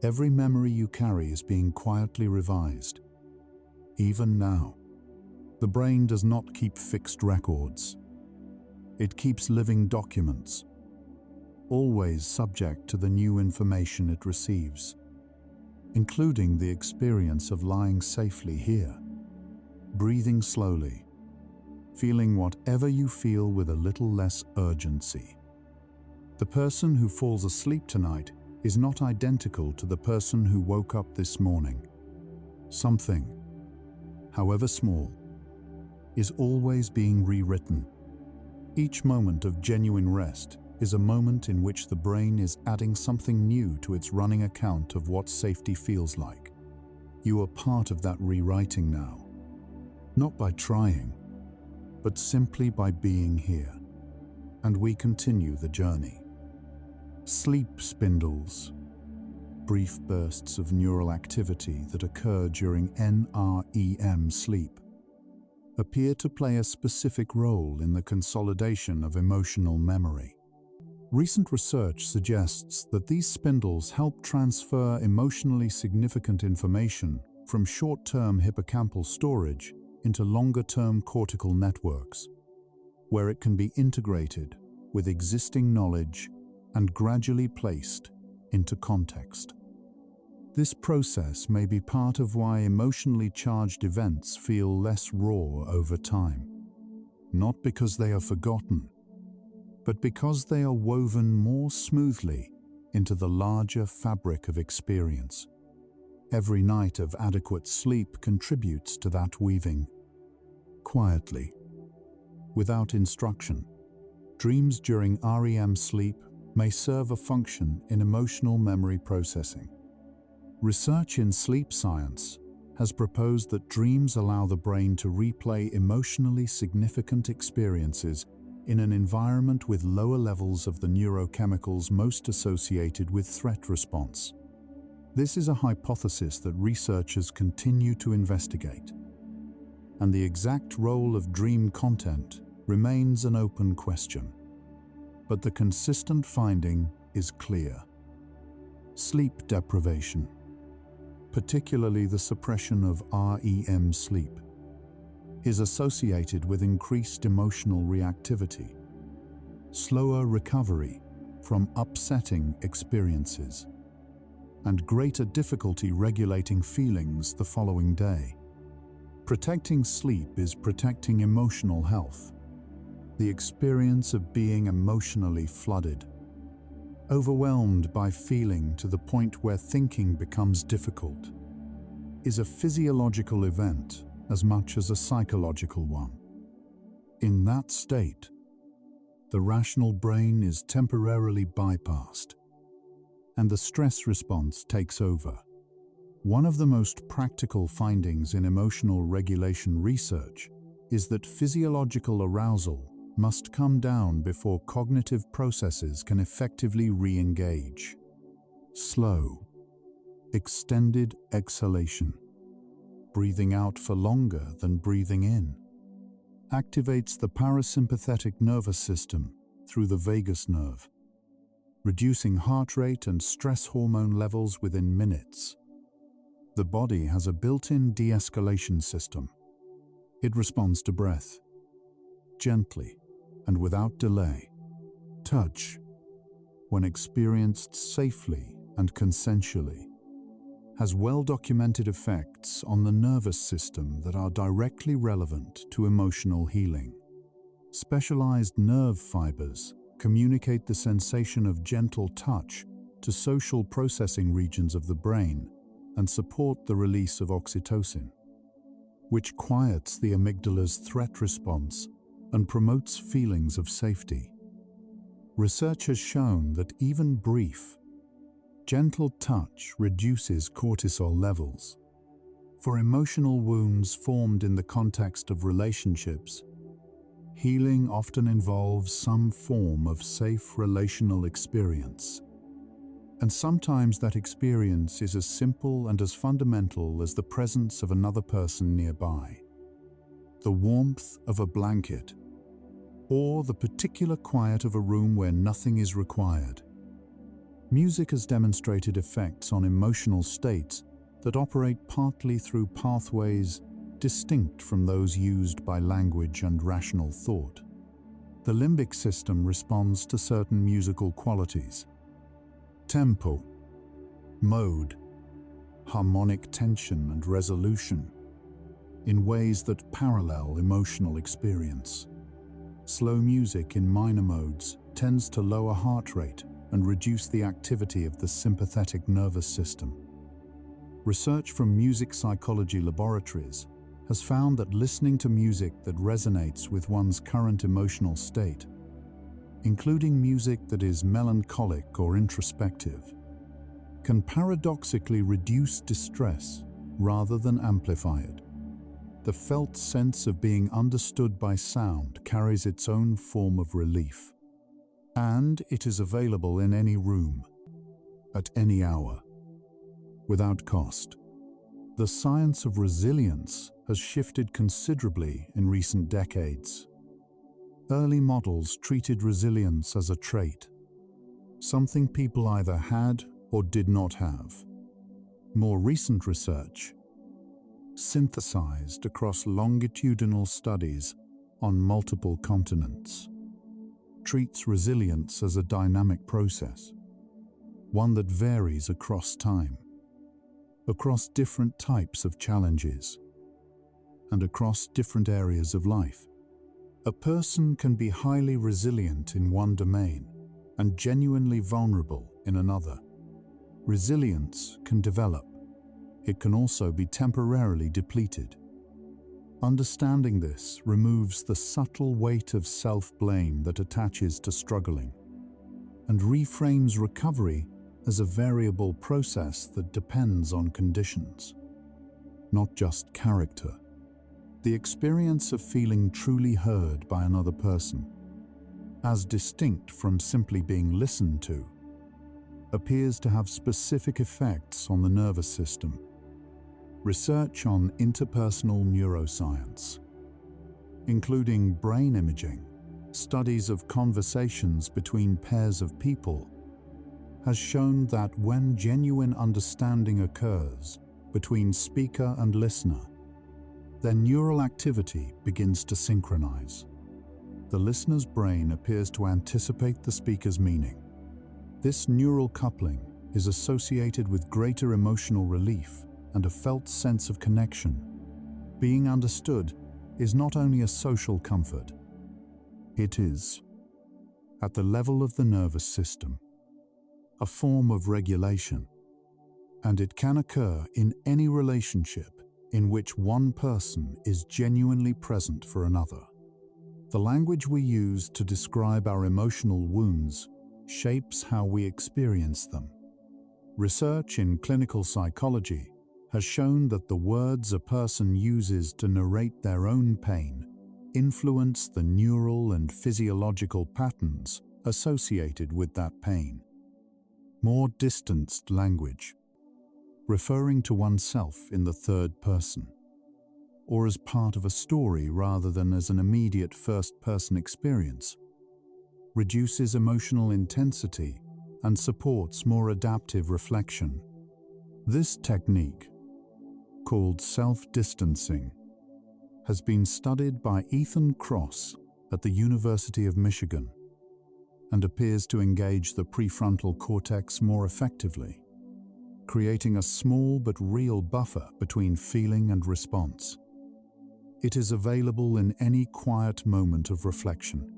Every memory you carry is being quietly revised. Even now, the brain does not keep fixed records. It keeps living documents, always subject to the new information it receives, including the experience of lying safely here, breathing slowly, feeling whatever you feel with a little less urgency. The person who falls asleep tonight is not identical to the person who woke up this morning. Something, however small, is always being rewritten. Each moment of genuine rest is a moment in which the brain is adding something new to its running account of what safety feels like. You are part of that rewriting now, not by trying, but simply by being here. And we continue the journey. Sleep spindles, brief bursts of neural activity that occur during NREM sleep, appear to play a specific role in the consolidation of emotional memory. Recent research suggests that these spindles help transfer emotionally significant information from short-term hippocampal storage into longer-term cortical networks, where it can be integrated with existing knowledge and gradually placed into context. This process may be part of why emotionally charged events feel less raw over time, not because they are forgotten, but because they are woven more smoothly into the larger fabric of experience. Every night of adequate sleep contributes to that weaving. Quietly, without instruction, dreams during REM sleep may serve a function in emotional memory processing. Research in sleep science has proposed that dreams allow the brain to replay emotionally significant experiences in an environment with lower levels of the neurochemicals most associated with threat response. This is a hypothesis that researchers continue to investigate, and the exact role of dream content remains an open question. But the consistent finding is clear. Sleep deprivation, particularly the suppression of REM sleep, is associated with increased emotional reactivity, slower recovery from upsetting experiences, and greater difficulty regulating feelings the following day. Protecting sleep is protecting emotional health. The experience of being emotionally flooded, overwhelmed by feeling to the point where thinking becomes difficult, is a physiological event as much as a psychological one. In that state, the rational brain is temporarily bypassed, and the stress response takes over. One of the most practical findings in emotional regulation research is that physiological arousal must come down before cognitive processes can effectively re-engage. Slow, extended exhalation, breathing out for longer than breathing in, activates the parasympathetic nervous system through the vagus nerve, reducing heart rate and stress hormone levels within minutes. The body has a built-in de-escalation system. It responds to breath, gently and without delay. Touch, when experienced safely and consensually, has well-documented effects on the nervous system that are directly relevant to emotional healing. Specialized nerve fibers communicate the sensation of gentle touch to social processing regions of the brain and support the release of oxytocin, which quiets the amygdala's threat response and promotes feelings of safety. Research has shown that even brief, gentle touch reduces cortisol levels. For emotional wounds formed in the context of relationships, healing often involves some form of safe relational experience. And sometimes that experience is as simple and as fundamental as the presence of another person nearby, the warmth of a blanket, or the particular quiet of a room where nothing is required. Music has demonstrated effects on emotional states that operate partly through pathways distinct from those used by language and rational thought. The limbic system responds to certain musical qualities: tempo, mode, harmonic tension and resolution, in ways that parallel emotional experience. Slow music in minor modes tends to lower heart rate and reduce the activity of the sympathetic nervous system. Research from music psychology laboratories has found that listening to music that resonates with one's current emotional state, including music that is melancholic or introspective, can paradoxically reduce distress rather than amplify it. The felt sense of being understood by sound carries its own form of relief, and it is available in any room, at any hour, without cost. The science of resilience has shifted considerably in recent decades. Early models treated resilience as a trait, something people either had or did not have. More recent research, synthesized across longitudinal studies on multiple continents, treats resilience as a dynamic process, one that varies across time, across different types of challenges, and across different areas of life. A person can be highly resilient in one domain and genuinely vulnerable in another. Resilience can develop. It can also be temporarily depleted. Understanding this removes the subtle weight of self-blame that attaches to struggling and reframes recovery as a variable process that depends on conditions, not just character. The experience of feeling truly heard by another person, as distinct from simply being listened to, appears to have specific effects on the nervous system. Research on interpersonal neuroscience, including brain imaging, studies of conversations between pairs of people, has shown that when genuine understanding occurs between speaker and listener, their neural activity begins to synchronize. The listener's brain appears to anticipate the speaker's meaning. This neural coupling is associated with greater emotional relief and a felt sense of connection. Being understood is not only a social comfort, it is, at the level of the nervous system, a form of regulation, and it can occur in any relationship in which one person is genuinely present for another. The language we use to describe our emotional wounds shapes how we experience them. Research in clinical psychology has shown that the words a person uses to narrate their own pain influence the neural and physiological patterns associated with that pain. More distanced language, referring to oneself in the third person, or as part of a story rather than as an immediate first-person experience, reduces emotional intensity and supports more adaptive reflection. This technique, called self-distancing, has been studied by Ethan Kross at the University of Michigan and appears to engage the prefrontal cortex more effectively, creating a small but real buffer between feeling and response. It is available in any quiet moment of reflection,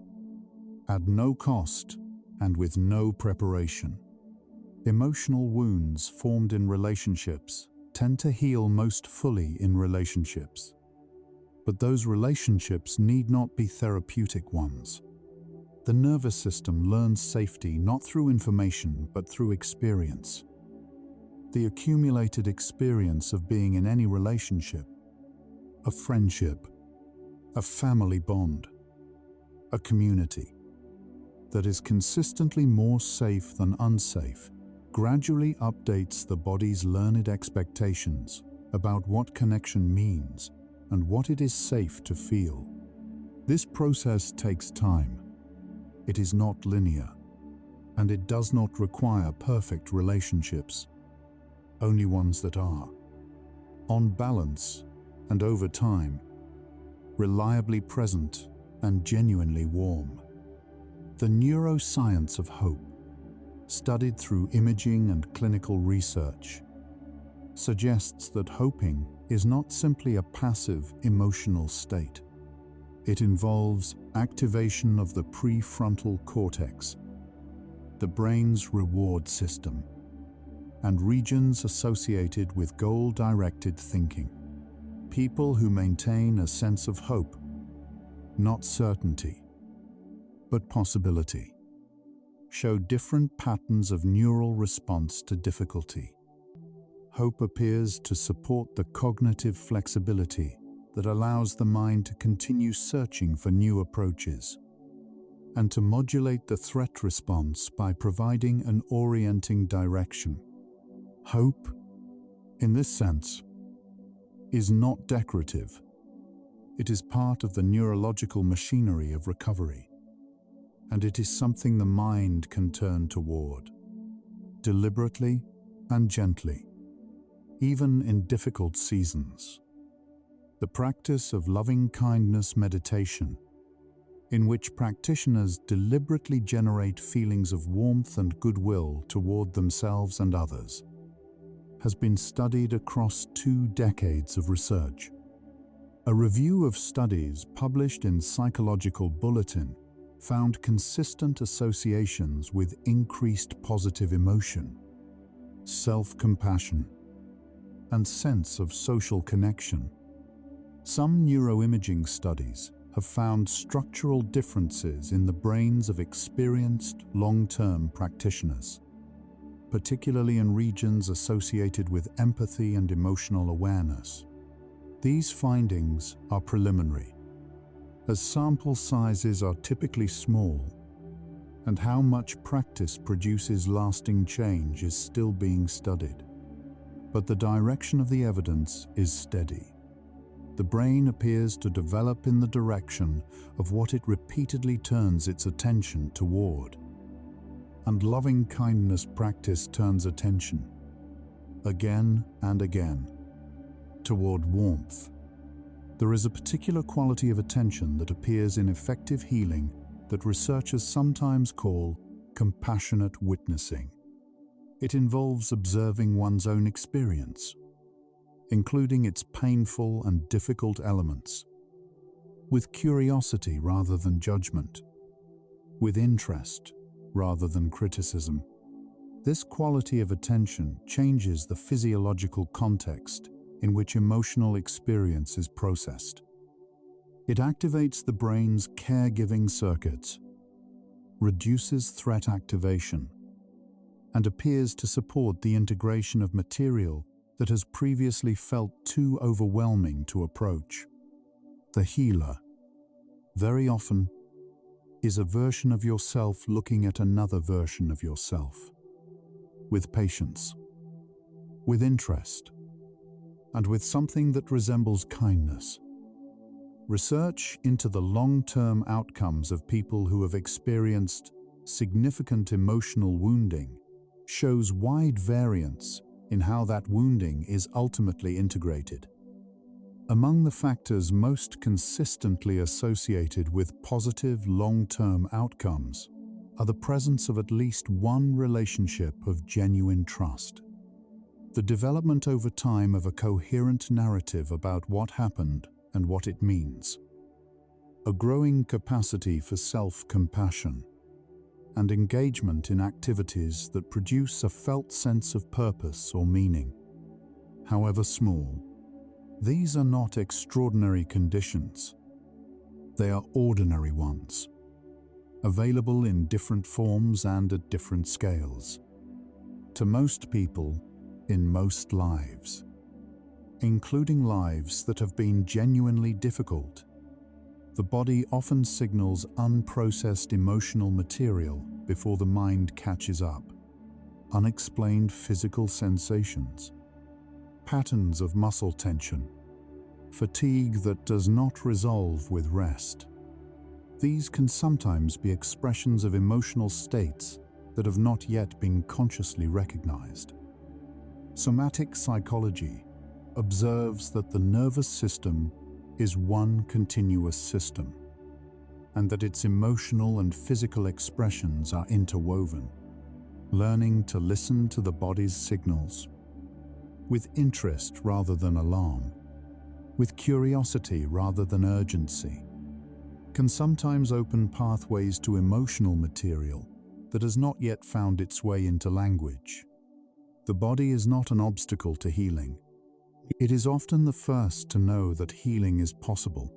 at no cost and with no preparation. Emotional wounds formed in relationships tend to heal most fully in relationships. But those relationships need not be therapeutic ones. The nervous system learns safety not through information but through experience. The accumulated experience of being in any relationship, a friendship, a family bond, a community, that is consistently more safe than unsafe, gradually updates the body's learned expectations about what connection means and what it is safe to feel. This process takes time. It is not linear, and it does not require perfect relationships, only ones that are, on balance and over time, reliably present and genuinely warm. The neuroscience of hope, studied through imaging and clinical research, suggests that hoping is not simply a passive emotional state. It involves activation of the prefrontal cortex, the brain's reward system, and regions associated with goal-directed thinking. People who maintain a sense of hope, not certainty, but possibility, show different patterns of neural response to difficulty. Hope appears to support the cognitive flexibility that allows the mind to continue searching for new approaches, and to modulate the threat response by providing an orienting direction. Hope, in this sense, is not decorative. It is part of the neurological machinery of recovery, and it is something the mind can turn toward, deliberately and gently, even in difficult seasons. The practice of loving-kindness meditation, in which practitioners deliberately generate feelings of warmth and goodwill toward themselves and others, has been studied across 2 decades of research. A review of studies published in Psychological Bulletin found consistent associations with increased positive emotion, self-compassion, and sense of social connection. Some neuroimaging studies have found structural differences in the brains of experienced long-term practitioners, particularly in regions associated with empathy and emotional awareness. These findings are preliminary, as sample sizes are typically small, and how much practice produces lasting change is still being studied. But the direction of the evidence is steady. The brain appears to develop in the direction of what it repeatedly turns its attention toward. And loving-kindness practice turns attention, again and again, toward warmth. There is a particular quality of attention that appears in effective healing that researchers sometimes call compassionate witnessing. It involves observing one's own experience, including its painful and difficult elements, with curiosity rather than judgment, with interest rather than criticism. This quality of attention changes the physiological context in which emotional experience is processed. It activates the brain's caregiving circuits, reduces threat activation, and appears to support the integration of material that has previously felt too overwhelming to approach. The healer, very often, is a version of yourself looking at another version of yourself, with patience, with interest, and with something that resembles kindness. Research into the long-term outcomes of people who have experienced significant emotional wounding shows wide variance in how that wounding is ultimately integrated. Among the factors most consistently associated with positive long-term outcomes are the presence of at least one relationship of genuine trust, the development over time of a coherent narrative about what happened and what it means, a growing capacity for self-compassion, and engagement in activities that produce a felt sense of purpose or meaning. However small, these are not extraordinary conditions. They are ordinary ones, available in different forms and at different scales, to most people in most lives, including lives that have been genuinely difficult. The body often signals unprocessed emotional material before the mind catches up. Unexplained physical sensations, patterns of muscle tension, fatigue that does not resolve with rest. These can sometimes be expressions of emotional states that have not yet been consciously recognized. Somatic psychology observes that the nervous system is one continuous system, and that its emotional and physical expressions are interwoven. Learning to listen to the body's signals, with interest rather than alarm, with curiosity rather than urgency, can sometimes open pathways to emotional material that has not yet found its way into language. The body is not an obstacle to healing. It is often the first to know that healing is possible.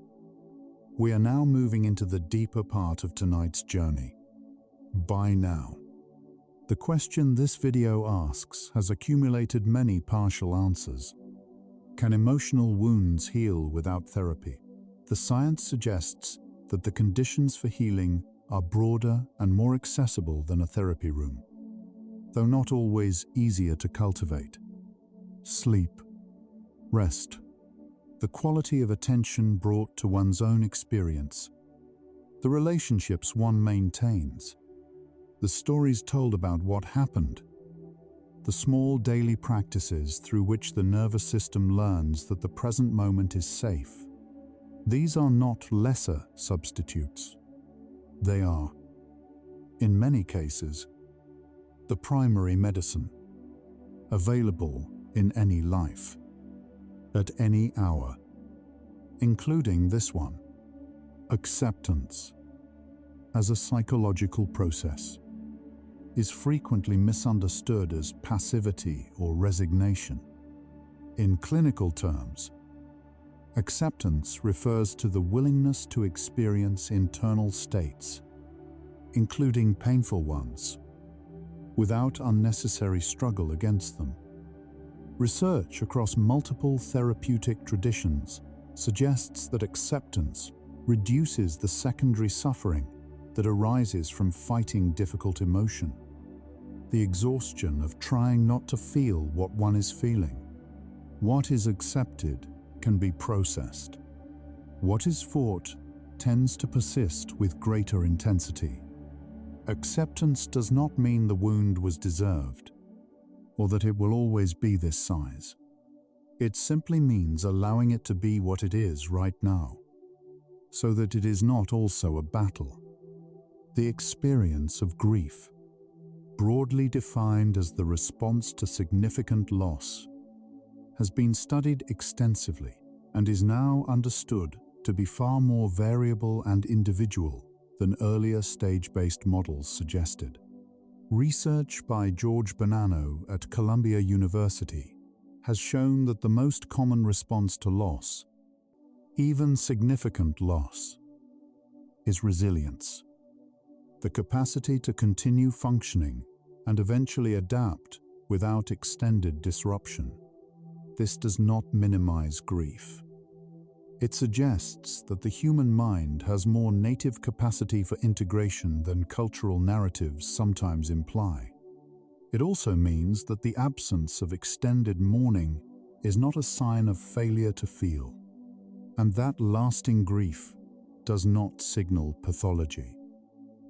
We are now moving into the deeper part of tonight's journey. By now. The question this video asks has accumulated many partial answers. Can emotional wounds heal without therapy? The science suggests that the conditions for healing are broader and more accessible than a therapy room, though not always easier to cultivate. Sleep, rest, the quality of attention brought to one's own experience, the relationships one maintains, the stories told about what happened, the small daily practices through which the nervous system learns that the present moment is safe. These are not lesser substitutes. They are, in many cases, the primary medicine, available in any life, at any hour, including this one. Acceptance, as a psychological process, is frequently misunderstood as passivity or resignation. In clinical terms, acceptance refers to the willingness to experience internal states, including painful ones, without unnecessary struggle against them. Research across multiple therapeutic traditions suggests that acceptance reduces the secondary suffering that arises from fighting difficult emotion, the exhaustion of trying not to feel what one is feeling. What is accepted can be processed. What is fought tends to persist with greater intensity. Acceptance does not mean the wound was deserved, or that it will always be this size. It simply means allowing it to be what it is right now, so that it is not also a battle. The experience of grief, broadly defined as the response to significant loss, has been studied extensively and is now understood to be far more variable and individual than earlier stage-based models suggested. Research by George Bonanno at Columbia University has shown that the most common response to loss, even significant loss, is resilience. The capacity to continue functioning and eventually adapt without extended disruption. This does not minimize grief. It suggests that the human mind has more native capacity for integration than cultural narratives sometimes imply. It also means that the absence of extended mourning is not a sign of failure to feel, and that lasting grief does not signal pathology.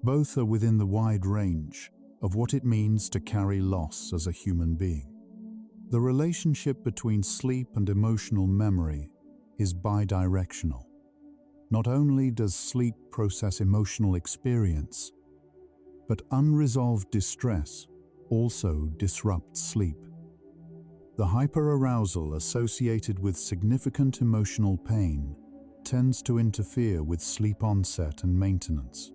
Both are within the wide range of what it means to carry loss as a human being. The relationship between sleep and emotional memory is bidirectional. Not only does sleep process emotional experience, but unresolved distress also disrupts sleep. The hyperarousal associated with significant emotional pain tends to interfere with sleep onset and maintenance,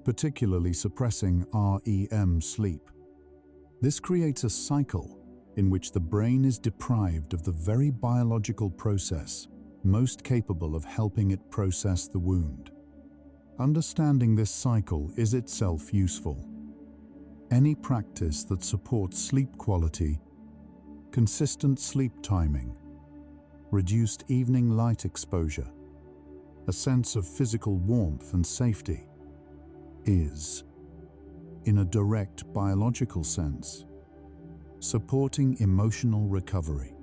particularly suppressing REM sleep. This creates a cycle in which the brain is deprived of the very biological process most capable of helping it process the wound. Understanding this cycle is itself useful. Any practice that supports sleep quality, consistent sleep timing, reduced evening light exposure, a sense of physical warmth and safety, is, in a direct biological sense, supporting emotional recovery.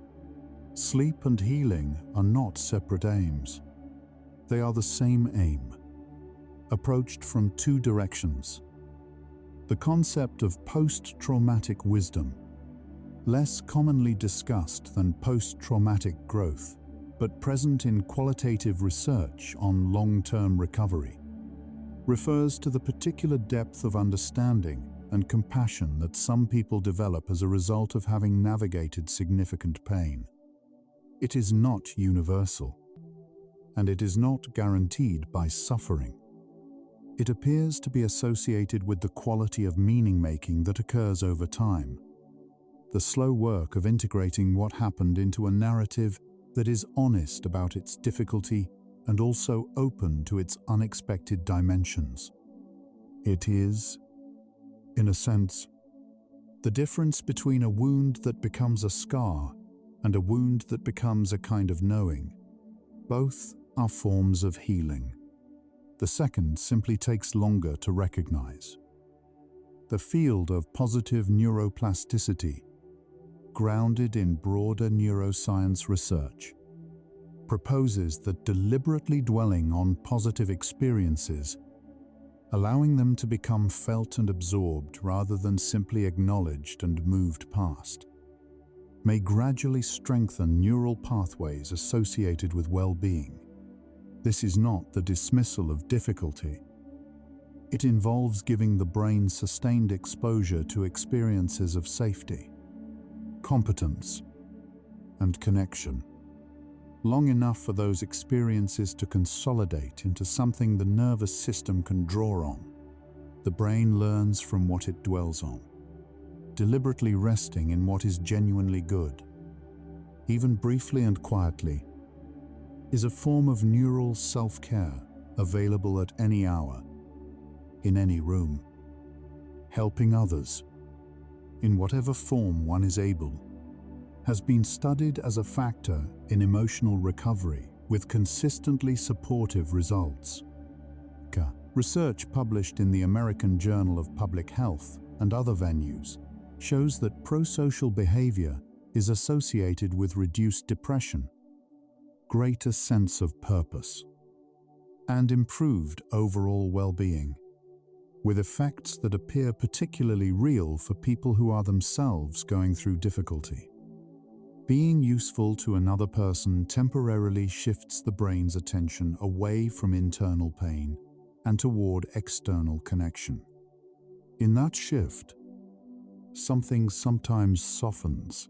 Sleep and healing are not separate aims. They are the same aim, approached from two directions. The concept of post-traumatic wisdom, less commonly discussed than post-traumatic growth, but present in qualitative research on long-term recovery, refers to the particular depth of understanding and compassion that some people develop as a result of having navigated significant pain. It is not universal, and it is not guaranteed by suffering. It appears to be associated with the quality of meaning-making that occurs over time, the slow work of integrating what happened into a narrative that is honest about its difficulty and also open to its unexpected dimensions. It is, in a sense, the difference between a wound that becomes a scar and a wound that becomes a kind of knowing. Both are forms of healing. The second simply takes longer to recognize. The field of positive neuroplasticity, grounded in broader neuroscience research, proposes that deliberately dwelling on positive experiences, allowing them to become felt and absorbed rather than simply acknowledged and moved past, may gradually strengthen neural pathways associated with well-being. This is not the dismissal of difficulty. It involves giving the brain sustained exposure to experiences of safety, competence, and connection, long enough for those experiences to consolidate into something the nervous system can draw on. The brain learns from what it dwells on, deliberately resting in what is genuinely good, even briefly and quietly, is a form of neural self-care available at any hour, in any room. Helping others, in whatever form one is able, has been studied as a factor in emotional recovery with consistently supportive results. Research published in the American Journal of Public Health and other venues shows that pro-social behavior is associated with reduced depression, greater sense of purpose, and improved overall well-being, with effects that appear particularly real for people who are themselves going through difficulty. Being useful to another person temporarily shifts the brain's attention away from internal pain and toward external connection. In that shift, something sometimes softens,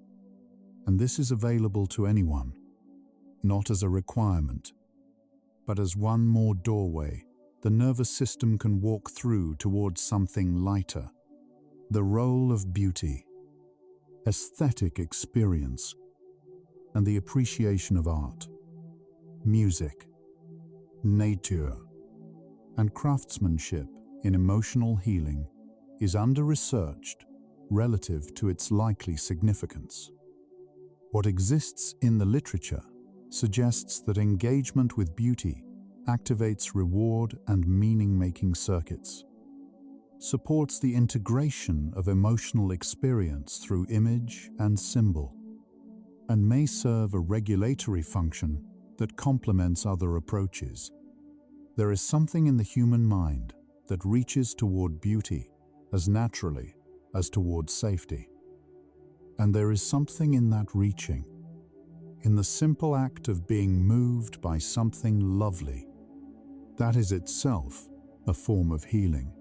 and this is available to anyone, not as a requirement, but as one more doorway the nervous system can walk through towards something lighter. The role of beauty, aesthetic experience, and the appreciation of art, music, nature, and craftsmanship in emotional healing is under-researched relative to its likely significance. What exists in the literature suggests that engagement with beauty activates reward and meaning-making circuits, supports the integration of emotional experience through image and symbol, and may serve a regulatory function that complements other approaches. There is something in the human mind that reaches toward beauty as naturally as toward safety. And there is something in that reaching, in the simple act of being moved by something lovely, that is itself a form of healing.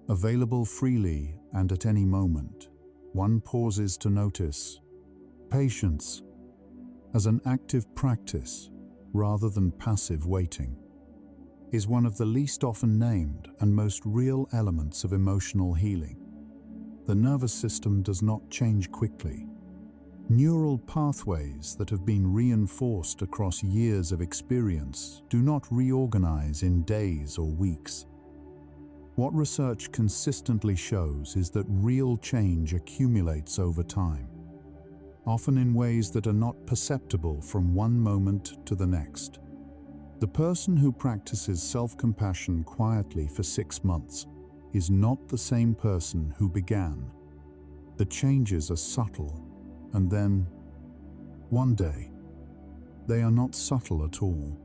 Available freely and at any moment, one pauses to notice. Patience as an active practice rather than passive waiting is one of the least often named and most real elements of emotional healing. The nervous system does not change quickly. Neural pathways that have been reinforced across years of experience do not reorganize in days or weeks. What research consistently shows is that real change accumulates over time, often in ways that are not perceptible from one moment to the next. The person who practices self-compassion quietly for 6 months is not the same person who began. The changes are subtle, and then, one day, they are not subtle at all,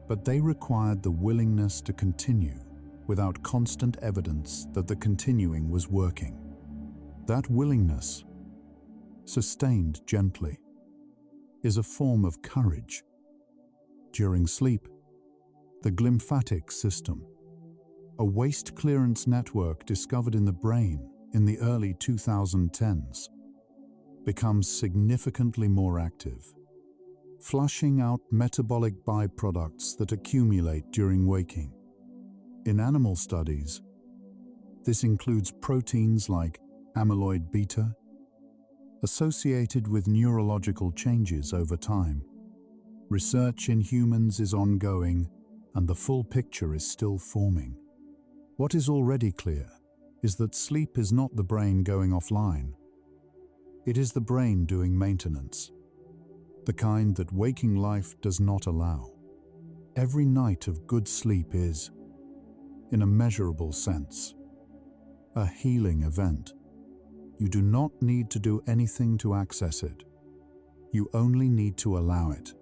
but they required the willingness to continue without constant evidence that the continuing was working. That willingness, sustained gently, is a form of courage. During sleep, the glymphatic system, a waste clearance network discovered in the brain in the early 2010s, becomes significantly more active, flushing out metabolic byproducts that accumulate during waking. In animal studies, this includes proteins like amyloid beta, associated with neurological changes over time. Research in humans is ongoing, and the full picture is still forming. What is already clear is that sleep is not the brain going offline. It is the brain doing maintenance, the kind that waking life does not allow. Every night of good sleep is, in a measurable sense, a healing event. You do not need to do anything to access it. You only need to allow it.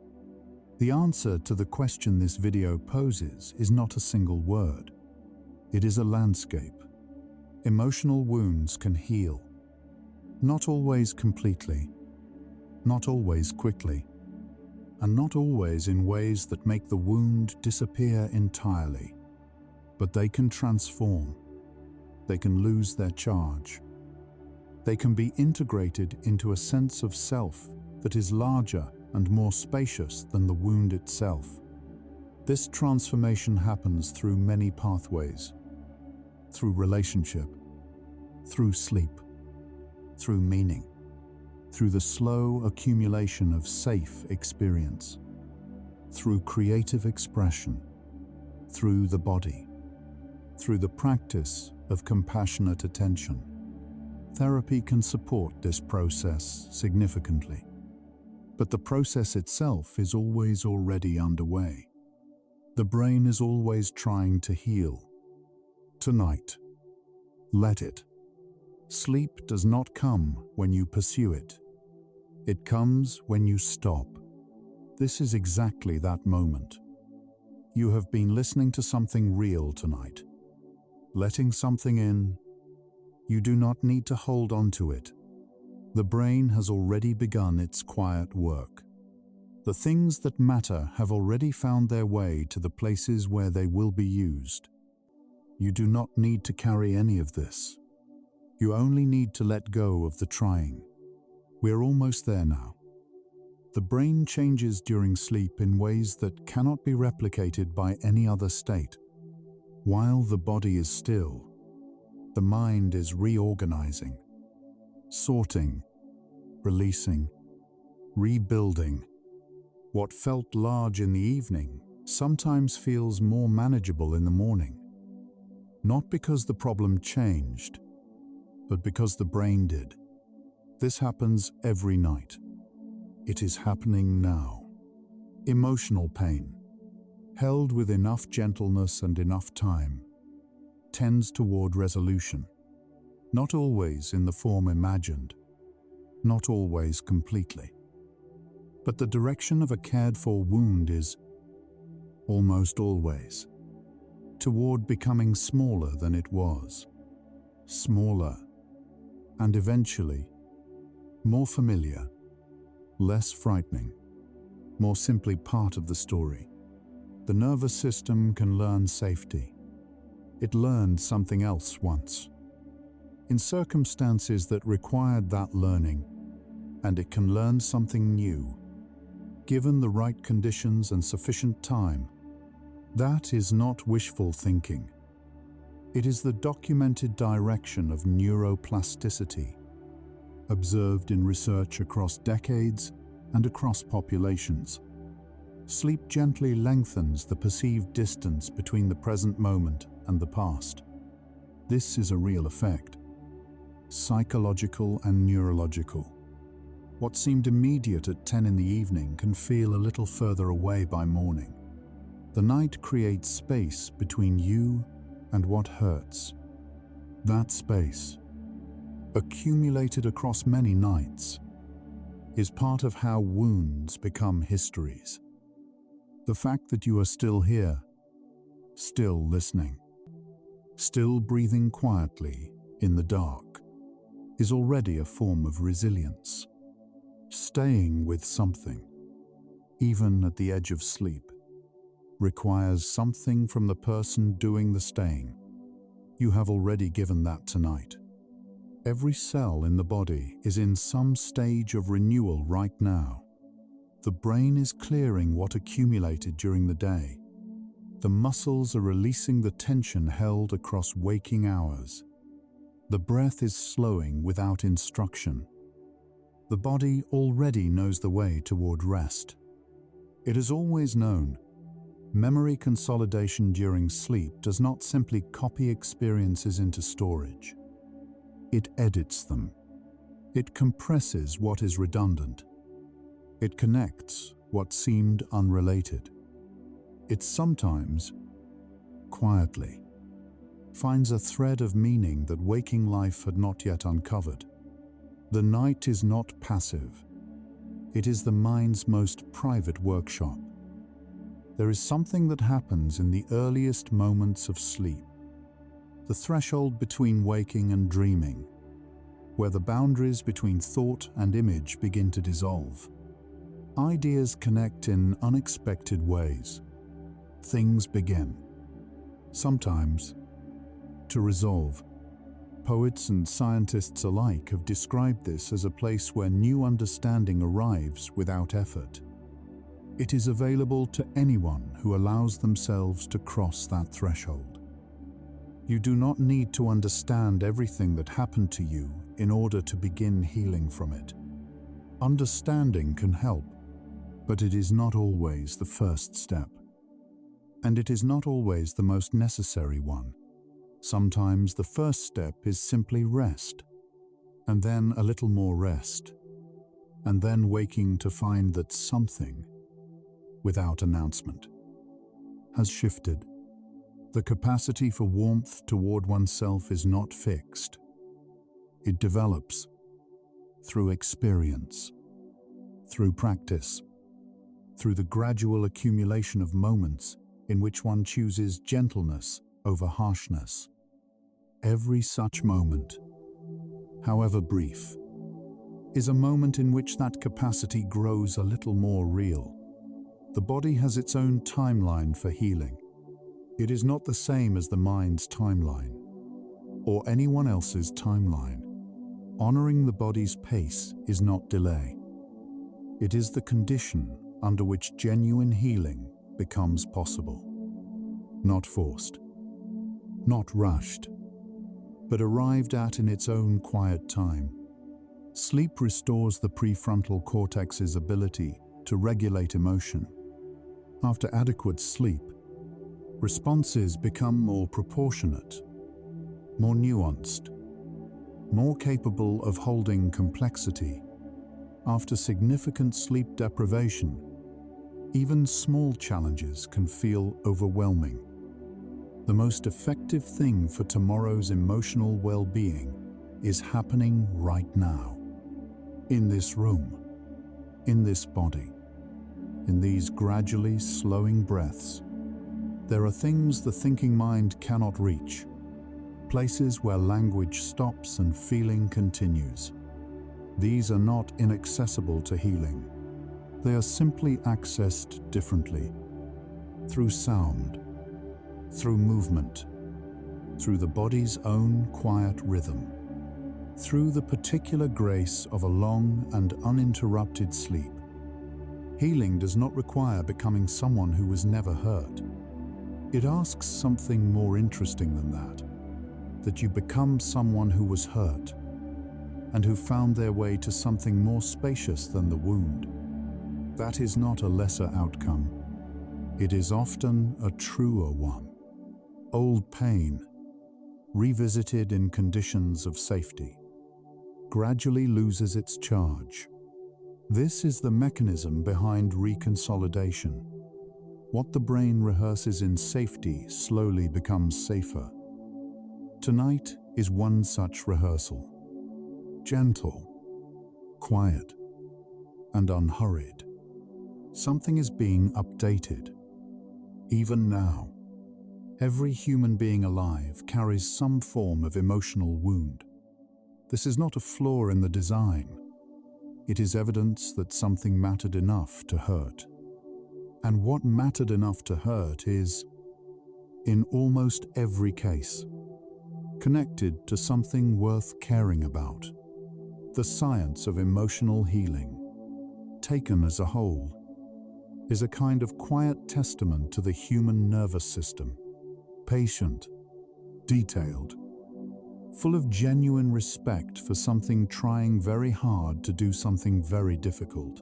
The answer to the question this video poses is not a single word. It is a landscape. Emotional wounds can heal. Not always completely, not always quickly, and not always in ways that make the wound disappear entirely. But they can transform. They can lose their charge. They can be integrated into a sense of self that is larger and more spacious than the wound itself. This transformation happens through many pathways. Through relationship, through sleep, through meaning, through the slow accumulation of safe experience, through creative expression, through the body, through the practice of compassionate attention. Therapy can support this process significantly, but the process itself is always already underway. The brain is always trying to heal. Tonight, let it. Sleep does not come when you pursue it. It comes when you stop. This is exactly that moment. You have been listening to something real tonight, letting something in. You do not need to hold on to it. The brain has already begun its quiet work. The things that matter have already found their way to the places where they will be used. You do not need to carry any of this. You only need to let go of the trying. We're almost there now. The brain changes during sleep in ways that cannot be replicated by any other state. While the body is still, the mind is reorganizing, sorting, releasing, rebuilding. What felt large in the evening sometimes feels more manageable in the morning. Not because the problem changed, but because the brain did. This happens every night. It is happening now. Emotional pain, held with enough gentleness and enough time, tends toward resolution. Not always in the form imagined, not always completely. But the direction of a cared-for wound is, almost always, toward becoming smaller than it was. Smaller, and eventually, more familiar, less frightening, more simply part of the story. The nervous system can learn safety. It learned something else once, in circumstances that required that learning, and it can learn something new, given the right conditions and sufficient time. That is not wishful thinking. It is the documented direction of neuroplasticity, observed in research across decades and across populations. Sleep gently lengthens the perceived distance between the present moment and the past. This is a real effect, psychological and neurological. What seemed immediate at 10 in the evening can feel a little further away by morning. The night creates space between you and what hurts. That space, accumulated across many nights, is part of how wounds become histories. The fact that you are still here, still listening, still breathing quietly in the dark, is already a form of resilience. Staying with something, even at the edge of sleep, requires something from the person doing the staying. You have already given that tonight. Every cell in the body is in some stage of renewal right now. The brain is clearing what accumulated during the day. The muscles are releasing the tension held across waking hours. The breath is slowing without instruction. The body already knows the way toward rest. It has always known. Memory consolidation during sleep does not simply copy experiences into storage. It edits them. It compresses what is redundant. It connects what seemed unrelated. It sometimes, quietly, finds a thread of meaning that waking life had not yet uncovered. The night is not passive. It is the mind's most private workshop. There is something that happens in the earliest moments of sleep, the threshold between waking and dreaming, where the boundaries between thought and image begin to dissolve. Ideas connect in unexpected ways. Things begin, sometimes, to resolve. Poets and scientists alike have described this as a place where new understanding arrives without effort. It is available to anyone who allows themselves to cross that threshold. You do not need to understand everything that happened to you in order to begin healing from it. Understanding can help, but it is not always the first step. And it is not always the most necessary one. Sometimes the first step is simply rest, and then a little more rest, and then waking to find that something, without announcement, has shifted. The capacity for warmth toward oneself is not fixed. It develops through experience, through practice, through the gradual accumulation of moments in which one chooses gentleness over harshness. Every such moment, however brief, is a moment in which that capacity grows a little more real. The body has its own timeline for healing. It is not the same as the mind's timeline, or anyone else's timeline. Honoring the body's pace is not delay. It is the condition under which genuine healing becomes possible. Not forced, not rushed, but arrived at in its own quiet time. Sleep restores the prefrontal cortex's ability to regulate emotion. After adequate sleep, responses become more proportionate, more nuanced, more capable of holding complexity. After significant sleep deprivation, even small challenges can feel overwhelming. The most effective thing for tomorrow's emotional well-being is happening right now. In this room, in this body, in these gradually slowing breaths. There are things the thinking mind cannot reach, places where language stops and feeling continues. These are not inaccessible to healing. They are simply accessed differently, through sound, through movement, through the body's own quiet rhythm, through the particular grace of a long and uninterrupted sleep. Healing does not require becoming someone who was never hurt. It asks something more interesting than that you become someone who was hurt and who found their way to something more spacious than the wound. That is not a lesser outcome. It is often a truer one. Old pain, revisited in conditions of safety, gradually loses its charge. This is the mechanism behind reconsolidation. What the brain rehearses in safety slowly becomes safer. Tonight is one such rehearsal. Gentle, quiet, and unhurried. Something is being updated. Even now, every human being alive carries some form of emotional wound. This is not a flaw in the design. It is evidence that something mattered enough to hurt. And what mattered enough to hurt is, in almost every case, connected to something worth caring about. The science of emotional healing, taken as a whole, is a kind of quiet testament to the human nervous system, patient, detailed, full of genuine respect for something trying very hard to do something very difficult,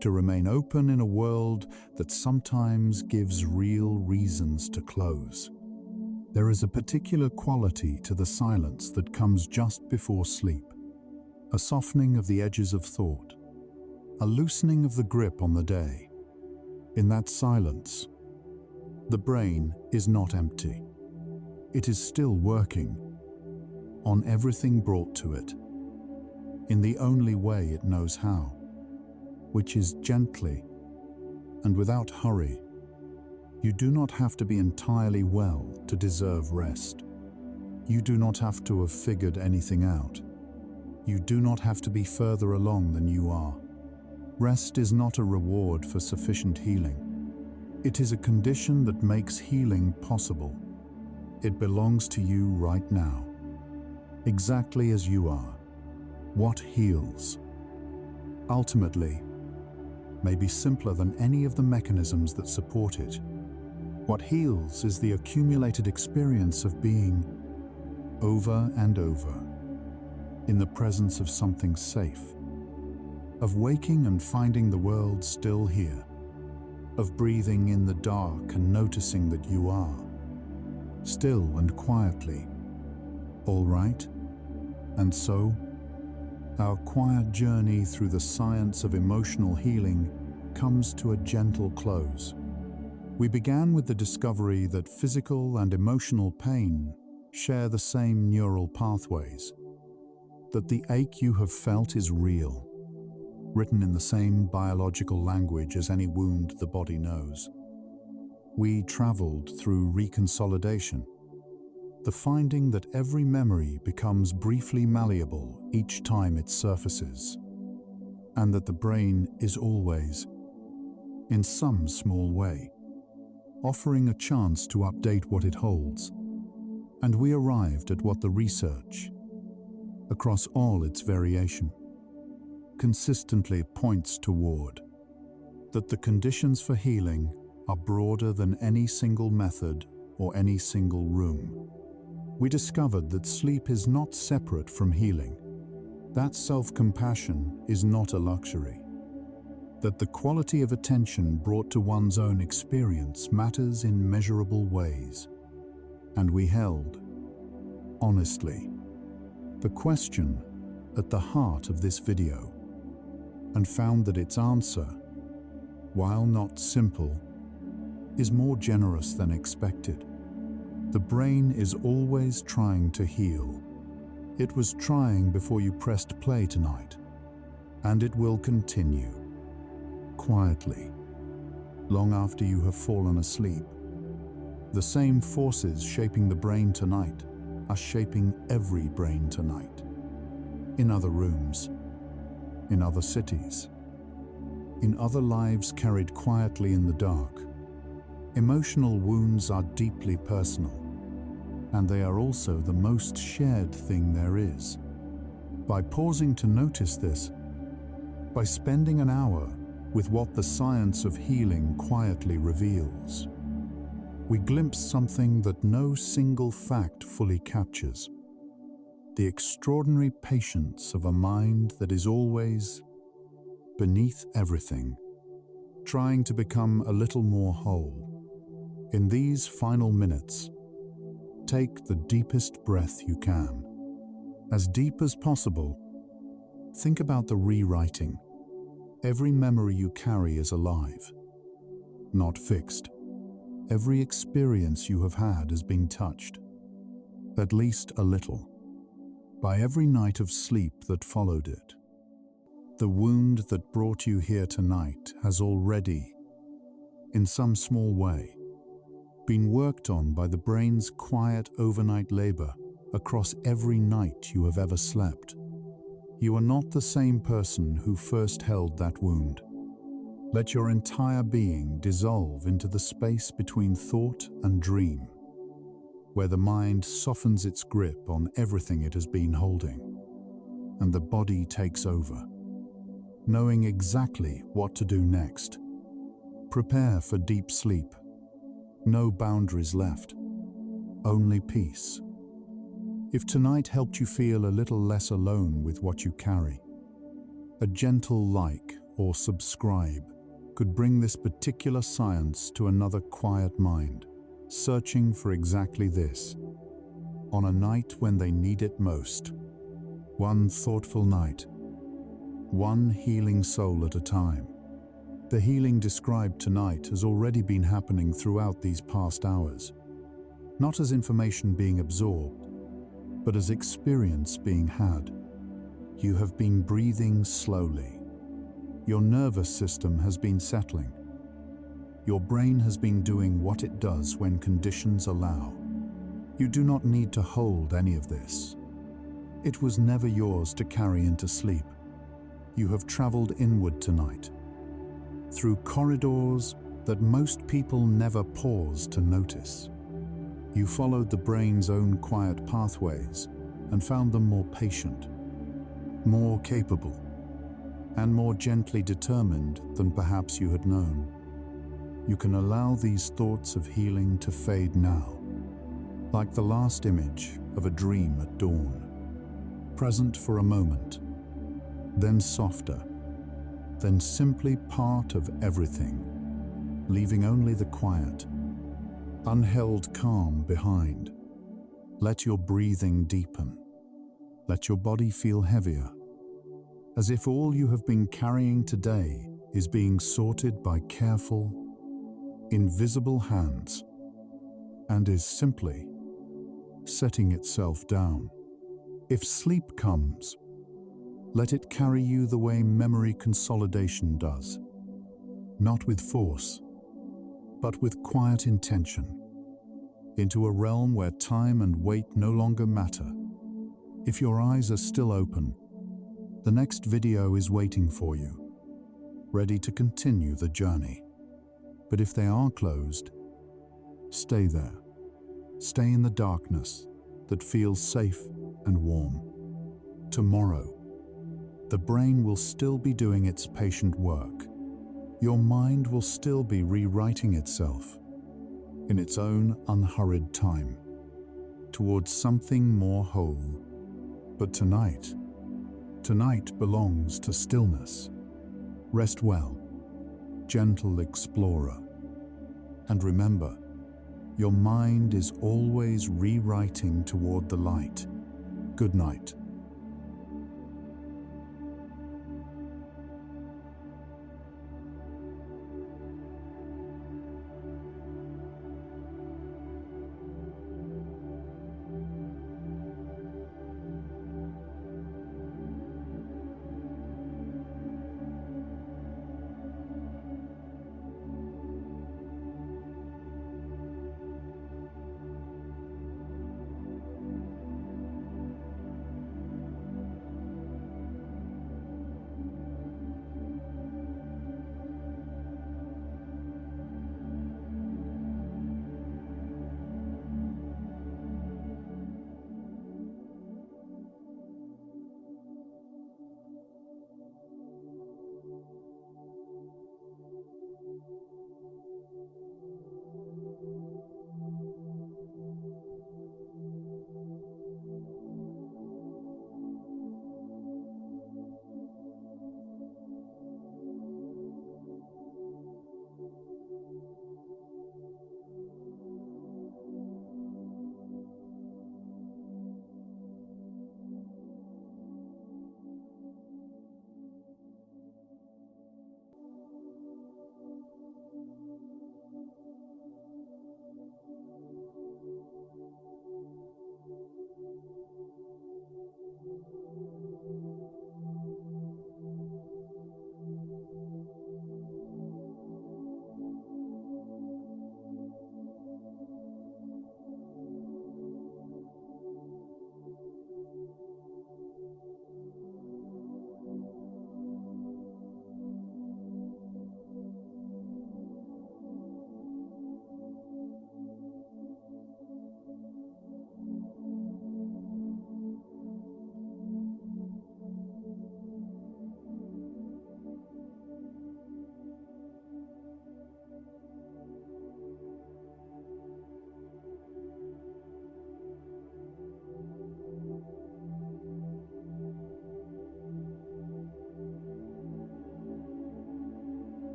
to remain open in a world that sometimes gives real reasons to close. There is a particular quality to the silence that comes just before sleep, a softening of the edges of thought, a loosening of the grip on the day. In that silence, the brain is not empty. It is still working on everything brought to it, in the only way it knows how, which is gently and without hurry. You do not have to be entirely well to deserve rest. You do not have to have figured anything out. You do not have to be further along than you are. Rest is not a reward for sufficient healing. It is a condition that makes healing possible. It belongs to you right now, exactly as you are. What heals, ultimately, may be simpler than any of the mechanisms that support it. What heals is the accumulated experience of being over and over in the presence of something safe, of waking and finding the world still here, of breathing in the dark and noticing that you are, still and quietly, all right? And so, our quiet journey through the science of emotional healing comes to a gentle close. We began with the discovery that physical and emotional pain share the same neural pathways, that the ache you have felt is real, written in the same biological language as any wound the body knows. We traveled through reconsolidation, the finding that every memory becomes briefly malleable each time it surfaces, and that the brain is always, in some small way, offering a chance to update what it holds. And we arrived at what the research, across all its variation, consistently points toward, that the conditions for healing are broader than any single method or any single room. We discovered that sleep is not separate from healing, that self-compassion is not a luxury, that the quality of attention brought to one's own experience matters in measurable ways. And we held, honestly, the question at the heart of this video, and found that its answer, while not simple, is more generous than expected. The brain is always trying to heal. It was trying before you pressed play tonight, and it will continue, quietly, long after you have fallen asleep. The same forces shaping the brain tonight are shaping every brain tonight, in other rooms, in other cities, in other lives carried quietly in the dark. Emotional wounds are deeply personal, and they are also the most shared thing there is. By pausing to notice this, by spending an hour with what the science of healing quietly reveals, we glimpse something that no single fact fully captures: the extraordinary patience of a mind that is always, beneath everything, trying to become a little more whole. In these final minutes, take the deepest breath you can. As deep as possible, think about the rewriting. Every memory you carry is alive, not fixed. Every experience you have had has been touched, at least a little, by every night of sleep that followed it. The wound that brought you here tonight has already, in some small way, been worked on by the brain's quiet overnight labor across every night you have ever slept. You are not the same person who first held that wound. Let your entire being dissolve into the space between thought and dream, where the mind softens its grip on everything it has been holding, and the body takes over, knowing exactly what to do next. Prepare for deep sleep. No boundaries left, only peace. If tonight helped you feel a little less alone with what you carry, a gentle like or subscribe could bring this particular science to another quiet mind, searching for exactly this, on a night when they need it most. One thoughtful night, one healing soul at a time. The healing described tonight has already been happening throughout these past hours, not as information being absorbed, but as experience being had. You have been breathing slowly. Your nervous system has been settling. Your brain has been doing what it does when conditions allow. You do not need to hold any of this. It was never yours to carry into sleep. You have traveled inward tonight, through corridors that most people never pause to notice. You followed the brain's own quiet pathways and found them more patient, more capable, and more gently determined than perhaps you had known. You can allow these thoughts of healing to fade now, like the last image of a dream at dawn, present for a moment, then softer, then simply part of everything, leaving only the quiet, unheld calm behind. Let your breathing deepen. Let your body feel heavier, as if all you have been carrying today is being sorted by careful, invisible hands, and is simply setting itself down. If sleep comes, let it carry you the way memory consolidation does, not with force, but with quiet intention, into a realm where time and weight no longer matter. If your eyes are still open, the next video is waiting for you, ready to continue the journey. But if they are closed, stay there. Stay in the darkness that feels safe and warm. Tomorrow, the brain will still be doing its patient work. Your mind will still be rewriting itself in its own unhurried time towards something more whole. But tonight belongs to stillness. Rest well, gentle explorer. And remember, your mind is always rewriting toward the light. Good night.